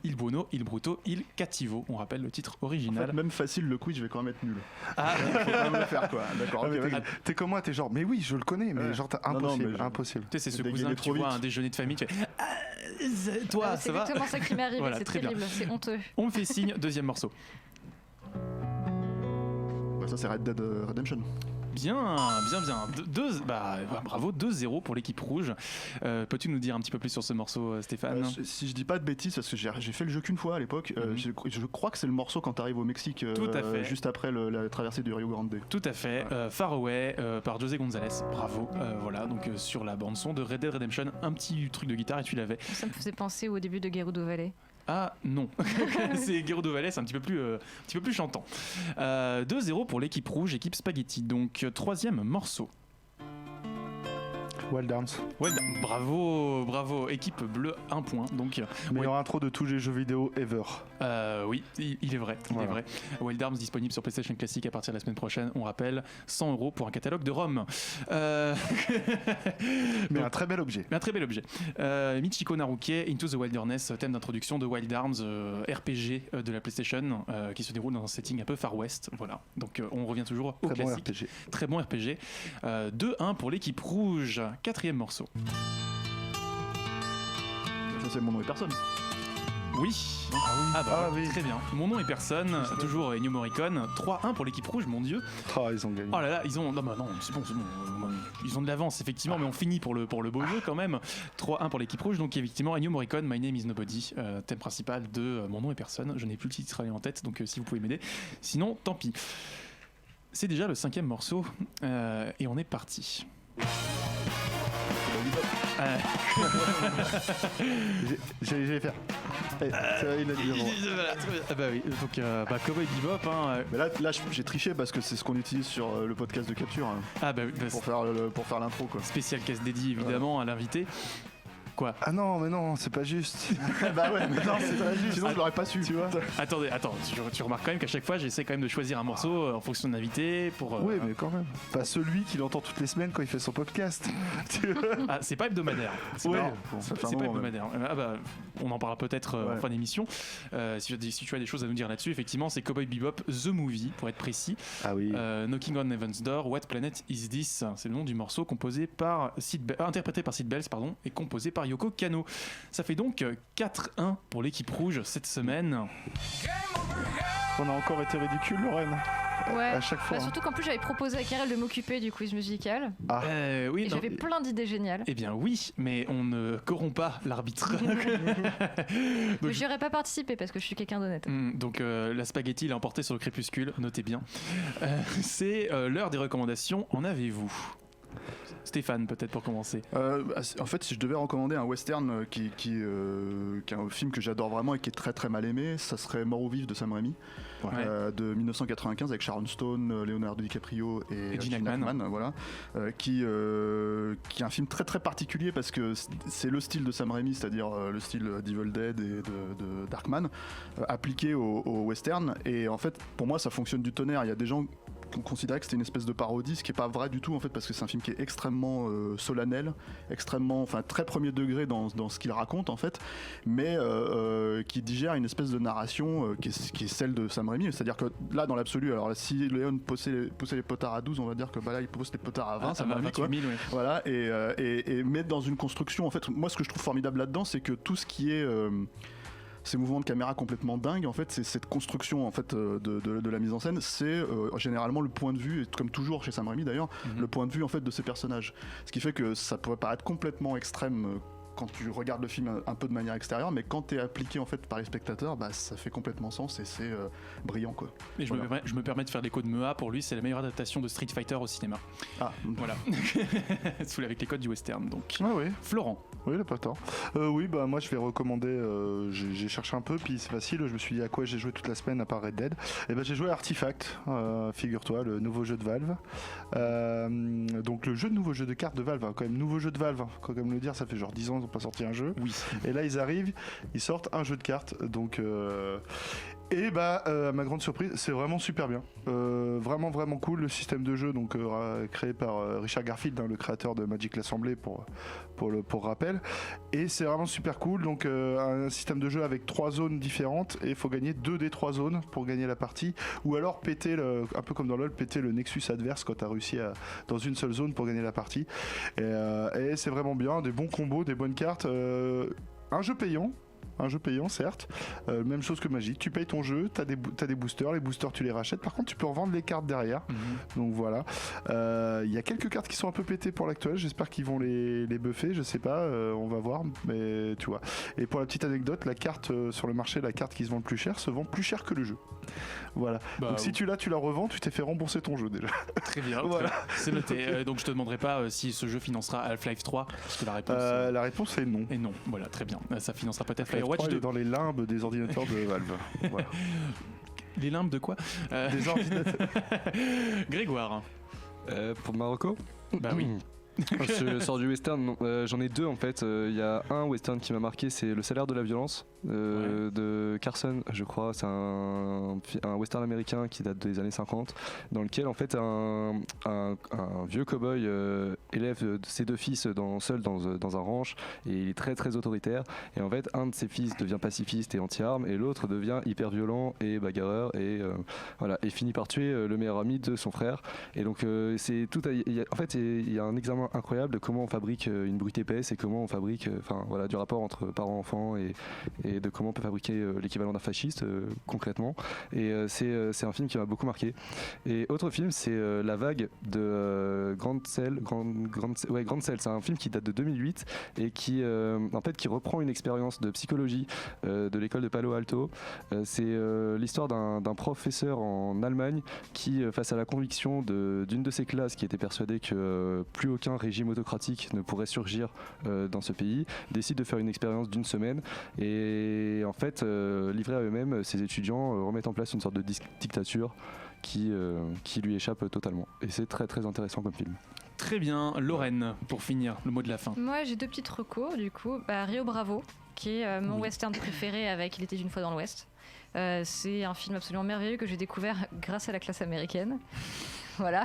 Il Buono, Il Bruto, Il Cattivo. On rappelle le titre original. En fait, même facile le quiz, je vais quand même être nul. Ah, faut quand même le faire, quoi. D'accord. T'es comme moi, t'es genre, mais oui, je le connais, mais genre, impossible. Tu sais, c'est ce cousin que tu vois un déjeuner de famille, tu fais. Toi, ça va ? C'est exactement ça qui m'est arrivé, c'est terrible, c'est honteux. On me fait signe, deuxième morceau. quoi. Ça c'est Red Dead Redemption. Bien. Bravo, 2-0 pour l'équipe rouge. Peux-tu nous dire un petit peu plus sur ce morceau, Stéphane? Si je dis pas de bêtises, parce que j'ai fait le jeu qu'une fois à l'époque, je crois que c'est le morceau quand tu arrives au Mexique, Tout à fait. juste après la traversée du Rio Grande. Tout à fait. Far Away par José González. Bravo. Voilà, donc sur la bande son de Red Dead Redemption, un petit truc de guitare et tu l'avais. Ça me faisait penser au début de Gerudo Valley. Ah non, c'est Gerudo Valley, c'est un petit peu plus chantant. 2-0 pour l'équipe rouge, équipe Spaghetti. Donc troisième morceau. Wild Arms. Bravo, équipe bleue, 1 point. Donc Meilleure intro de tous les jeux vidéo ever. Oui, il est vrai. Wild Arms disponible sur PlayStation Classic à partir de la semaine prochaine. On rappelle 100 € pour un catalogue de ROM. Mais un très bel objet. Michiko Naruke, Into the Wilderness, thème d'introduction de Wild Arms, RPG de la PlayStation, qui se déroule dans un setting un peu Far West. Voilà. Donc on revient toujours au classique. Très bon RPG. 2-1 pour l'équipe rouge. Quatrième morceau. Ça c'est Mon nom et personne. Oui. Oui. Très bien. Mon nom est personne. Toujours Ennio Morricone. 3-1 pour l'équipe rouge, mon Dieu. Ils ont gagné. Oh là là, ils ont. Non, c'est bon. Ils ont de l'avance, effectivement, mais on finit pour le beau jeu quand même. 3-1 pour l'équipe rouge. Donc, effectivement, Ennio Morricone, My Name is Nobody, thème principal de Mon nom est personne. Je n'ai plus le titre en tête, donc si vous pouvez m'aider. Sinon, tant pis. C'est déjà le 5e morceau et on est parti. J'allais faire. Il a dit oui, donc Cowboy Bebop. Mais là j'ai triché parce que c'est ce qu'on utilise sur le podcast de capture pour faire l'intro quoi. Spécial caisse dédié évidemment à l'invité. Quoi? Ah non, mais non, c'est pas juste. Bah ouais, mais non, c'est pas juste. Sinon, je l'aurais pas su, tu vois. Attends, tu remarques quand même qu'à chaque fois, j'essaie quand même de choisir un morceau en fonction de l'invité pour. Oui, mais quand même. Pas celui qu'il entend toutes les semaines quand il fait son podcast. C'est pas hebdomadaire. C'est pas hebdomadaire. On en parlera peut-être en fin d'émission. Si tu as des choses à nous dire là-dessus, effectivement, c'est Cowboy Bebop The Movie, pour être précis. Ah oui. Knocking on Heaven's Door, What Planet Is This? C'est le nom du morceau interprété par Sid Bells, et composé par Yoko Kanno. Ça fait donc 4-1 pour l'équipe rouge cette semaine. On a encore été ridicule, Lorraine. Ouais, à chaque fois. Surtout qu'en plus j'avais proposé à Karel de m'occuper du quiz musical. Oui, et j'avais plein d'idées géniales. Eh bien oui, mais on ne corrompt pas l'arbitre. Donc, j'y aurais pas participé parce que je suis quelqu'un d'honnête. Donc la spaghetti l'a emporté sur le crépuscule, notez bien. C'est l'heure des recommandations. En avez-vous? Stéphane, peut-être pour commencer. En fait, si je devais recommander un western qui est un film que j'adore vraiment et qui est très très mal aimé, ça serait Mort ou Vif de Sam Raimi, de 1995 avec Sharon Stone, Leonardo DiCaprio et Gene Hackman, voilà, qui est un film très très particulier parce que c'est le style de Sam Raimi, c'est-à-dire le style d'Evil Dead et de Darkman, appliqué au western. Et en fait, pour moi, ça fonctionne du tonnerre. Il y a des gens qui considéraient que c'était une espèce de parodie, ce qui est pas vrai du tout en fait, parce que c'est un film qui est extrêmement solennel, très premier degré dans ce qu'il raconte en fait, mais qui digère une espèce de narration qui est celle de Sam Raimi. C'est-à-dire que là, dans l'absolu, alors là, si Léon poussait les potards à 12, on va dire que là, il pousse les potards à 20, ça va 28 000, voilà, et mettre dans une construction. En fait, moi, ce que je trouve formidable là-dedans, c'est que tout ce qui est ces mouvements de caméra complètement dingues, en fait, c'est cette construction en fait de la mise en scène, c'est généralement le point de vue, et comme toujours chez Sam Raimi d'ailleurs, le point de vue en fait de ces personnages. Ce qui fait que ça pourrait paraître complètement extrême quand tu regardes le film un peu de manière extérieure, mais quand t'es appliqué en fait par les spectateurs, ça fait complètement sens et c'est brillant quoi. Et je me permets de faire l'écho de Mea. Pour lui, c'est la meilleure adaptation de Street Fighter au cinéma. Voilà. Avec les codes du western. Donc. Oui. Florent. Oui, le pas tort. Moi je vais recommander. J'ai cherché un peu, puis c'est facile. Je me suis dit à quoi j'ai joué toute la semaine à part Red Dead. Et j'ai joué à Artifact. Figure-toi, le nouveau jeu de Valve. Donc le nouveau jeu de cartes de Valve, quand même nouveau jeu de Valve. Quand même le dire, ça fait genre 10 ans. Pas sorti un jeu. Oui. Et là ils sortent un jeu de cartes. Donc à ma grande surprise, c'est vraiment super bien. Vraiment cool le système de jeu, donc créé par Richard Garfield, le créateur de Magic l'Assemblée pour rappel. Et c'est vraiment super cool. Donc un système de jeu avec 3 zones différentes et il faut gagner 2 des 3 zones pour gagner la partie. Ou alors péter un peu comme dans LoL, péter le Nexus adverse quand tu as réussi dans une seule zone pour gagner la partie. Et c'est vraiment bien, des bons combos, des bonnes cartes. Un jeu payant. un jeu payant certes, même chose que Magic, tu payes ton jeu, t'as des boosters, les boosters tu les rachètes, par contre tu peux revendre les cartes derrière, donc voilà. Il y a quelques cartes qui sont un peu pétées pour l'actuel, j'espère qu'ils vont les buffer, je sais pas, on va voir, mais tu vois. Et pour la petite anecdote, la carte sur le marché, la carte qui se vend le plus cher, se vend plus cher que le jeu. Voilà. Donc si tu la revends, tu t'es fait rembourser ton jeu déjà. Très bien, voilà. C'est noté. Donc je te demanderai pas si ce jeu financera Half-Life 3, parce que la réponse est non. Et non, voilà, très bien. Ça financera peut-être Firewatch 2. Il est dans les limbes des ordinateurs de Valve. Voilà. Les limbes de quoi Des ordinateurs. Grégoire. Pour Marocco. Bah oui. Je sors du western, j'en ai deux en fait. Il y a un western qui m'a marqué, c'est Le salaire de la violence de Carson, je crois. C'est un western américain qui date des années 50, dans lequel en fait un vieux cow-boy élève ses deux fils seul dans un ranch, et il est très très autoritaire. Et en fait, un de ses fils devient pacifiste et anti-armes, et l'autre devient hyper violent et bagarreur, et voilà, et finit par tuer le meilleur ami de son frère. Et donc c'est tout. En fait, il y a un examen incroyable de comment on fabrique une brute épaisse et comment on fabrique voilà, du rapport entre parents-enfants et de comment on peut fabriquer l'équivalent d'un fasciste concrètement. Et c'est un film qui m'a beaucoup marqué. Et autre film, c'est La Vague de Grand Sel. C'est un film qui date de 2008 et qui en fait qui reprend une expérience de psychologie de l'école de Palo Alto. C'est l'histoire d'un professeur en Allemagne qui, face à la conviction d'une de ses classes qui était persuadée que plus aucun régime autocratique ne pourrait surgir dans ce pays, décide de faire une expérience d'une semaine, et en fait livrés à eux-mêmes, ces étudiants remettent en place une sorte de dictature qui lui échappe totalement, et c'est très très intéressant comme film. Très bien. Lorraine, pour finir, le mot de la fin. Moi j'ai deux petites recos du coup. Rio Bravo, qui est mon western préféré avec Il était une fois dans l'Ouest. C'est un film absolument merveilleux que j'ai découvert grâce à la classe américaine. Voilà.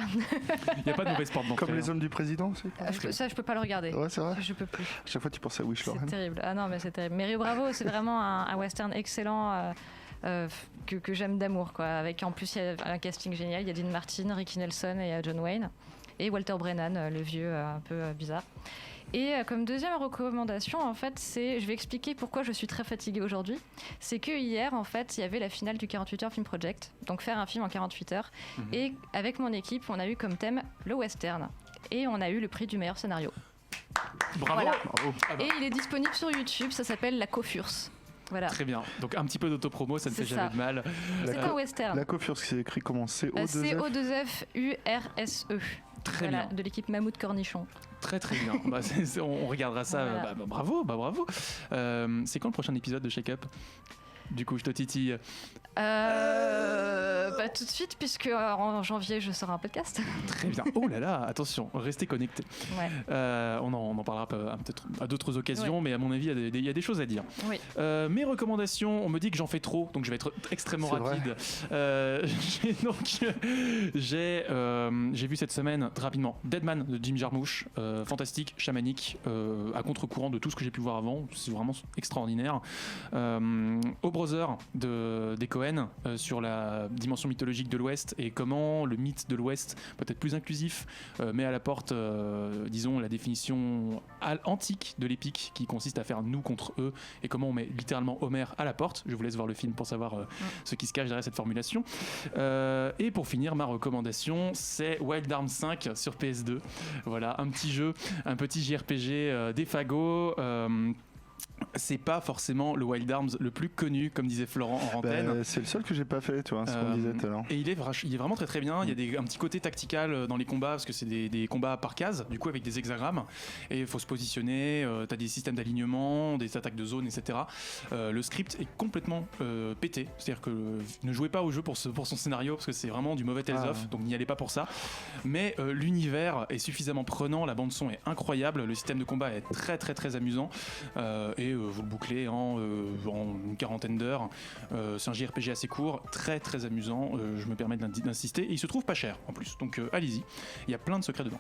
Il n'y a pas de mauvaise porte d'entrée. Comme Les Hommes du Président aussi. Ça, je peux pas le regarder. Ouais, c'est vrai. Je peux plus. Chaque fois, tu penses à Wish Lorraine. C'est terrible. Ah non, mais c'est terrible. Mais Rio Bravo, c'est vraiment un western excellent que j'aime d'amour, quoi. Avec en plus, il y a un casting génial. Il y a Dean Martin, Ricky Nelson et John Wayne. Et Walter Brennan, le vieux un peu bizarre. Et comme deuxième recommandation, en fait, je vais expliquer pourquoi je suis très fatiguée aujourd'hui. C'est que hier, en fait, il y avait la finale du 48 Heures Film Project, donc faire un film en 48 heures. Et avec mon équipe, on a eu comme thème le western. Et on a eu le prix du meilleur scénario. Bravo, voilà. Bravo. Et il est disponible sur YouTube, ça s'appelle La Cofurse. Voilà. Très bien. Donc un petit peu d'autopromo, ça ne fait jamais de mal. C'est un western. La Cofurse, c'est écrit comment? C-O-2-F-U-R-S-E. Très bien. De l'équipe Mammouth Cornichon. Très très bien. On regardera ça. Voilà. Bravo. C'est quand le prochain épisode de Shake Up? Du coup, je te titille. Tout de suite, puisque en janvier, je sors un podcast. Très bien. Oh là là, attention, restez connectés. Ouais. On en parlera peut-être à d'autres occasions, ouais. Mais à mon avis, il y a des choses à dire. Oui. Mes recommandations, on me dit que j'en fais trop, donc je vais être extrêmement rapide. J'ai vu cette semaine, très rapidement, Deadman de Jim Jarmusch, fantastique, chamanique, à contre-courant de tout ce que j'ai pu voir avant. C'est vraiment extraordinaire. O Brother des Cohen sur la dimension mythologique de l'Ouest et comment le mythe de l'Ouest peut être plus inclusif, met à la porte, disons, la définition antique de l'épique qui consiste à faire nous contre eux, et comment on met littéralement Homère à la porte. Je vous laisse voir le film pour savoir ce qui se cache derrière cette formulation. Et pour finir, ma recommandation, c'est Wild Arms 5 sur PS2. Voilà, un petit jeu, un petit JRPG des fagots. C'est pas forcément le Wild Arms le plus connu, comme disait Florent en antenne. C'est le seul que j'ai pas fait, tu vois, ce qu'on disait tout à l'heure. Et il est vraiment très très bien. Il y a un petit côté tactical dans les combats, parce que c'est des combats par case, du coup avec des hexagrammes. Et il faut se positionner, t'as des systèmes d'alignement, des attaques de zone, etc. Le script est complètement pété. C'est-à-dire que ne jouez pas au jeu pour son scénario, parce que c'est vraiment du mauvais Tales of, donc n'y allez pas pour ça. Mais l'univers est suffisamment prenant, la bande son est incroyable, le système de combat est très très très amusant. Et vous le bouclez en une quarantaine d'heures. C'est un JRPG assez court, très très amusant, je me permets d'insister, et il se trouve pas cher en plus, donc allez-y, il y a plein de secrets dedans.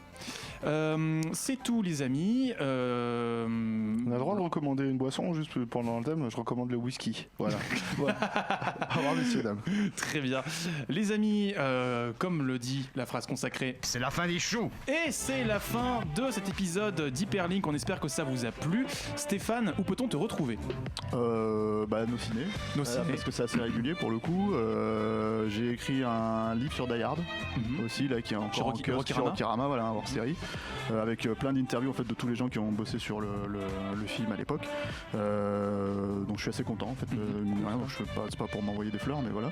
C'est tout les amis. On a le droit de recommander une boisson juste pendant le thème, je recommande le whisky. Voilà. Au revoir messieurs dames. Très bien. Les amis, comme le dit la phrase consacrée, c'est la fin des choux. Et c'est la fin de cet épisode d'Hyperlink, on espère que ça vous a plu. Stéphane, Où peut-on te retrouver? Nos ciné. Parce que c'est assez régulier pour le coup. J'ai écrit un livre sur Die Hard aussi, là, qui est encore en kiosque sur Rokirama, voilà, un hors-série, avec plein d'interviews en fait de tous les gens qui ont bossé sur le film à l'époque. Donc je suis assez content en fait. C'est pas pour m'envoyer des fleurs, mais voilà.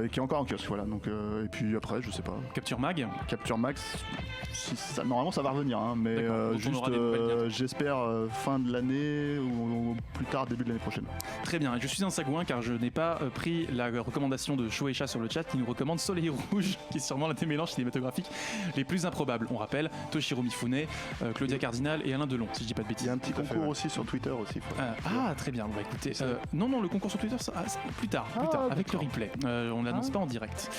Qui est encore en kiosque, voilà. Donc et puis après, je sais pas. Capture Mag, normalement ça va revenir, hein, mais juste j'espère fin de l'année ou plus tard début de l'année prochaine. Très bien, je suis un sagouin car je n'ai pas pris la recommandation de Shoeisha sur le chat qui nous recommande Soleil Rouge, qui est sûrement l'un des mélanges cinématographiques les plus improbables. On rappelle Toshiro Mifune, Claudia Cardinal et Alain Delon, si je dis pas de bêtises. Il y a un petit concours aussi sur Twitter aussi. Très bien, on va écouter. Non, le concours sur Twitter, plus tard, avec le replay. On l'annonce pas en direct.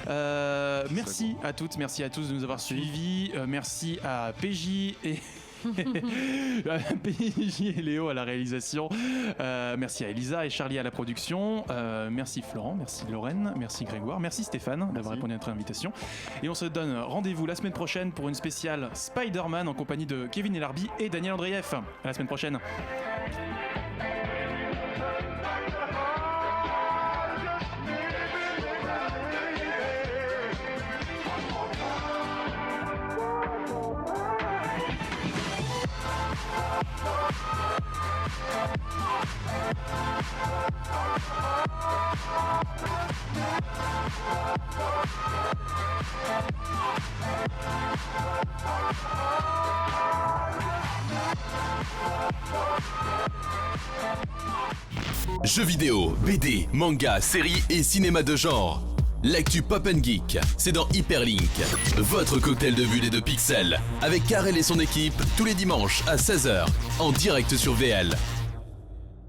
Merci à toutes, merci à tous de nous avoir suivis. Merci à PJ et PJ et Léo à la réalisation. Merci à Elisa et Charlie à la production. Merci Florent, merci Lorraine, merci Grégoire, merci Stéphane d'avoir répondu à notre invitation. Et on se donne rendez-vous la semaine prochaine pour une spéciale Spider-Man en compagnie de Kevin Elarbi et Daniel Andreev. À la semaine prochaine. Jeux vidéo, BD, manga, séries et cinéma de genre. L'actu Pop & Geek, c'est dans Hyperlink, votre cocktail de bulles et de pixels, avec Karel et son équipe, tous les dimanches à 16h, en direct sur VL.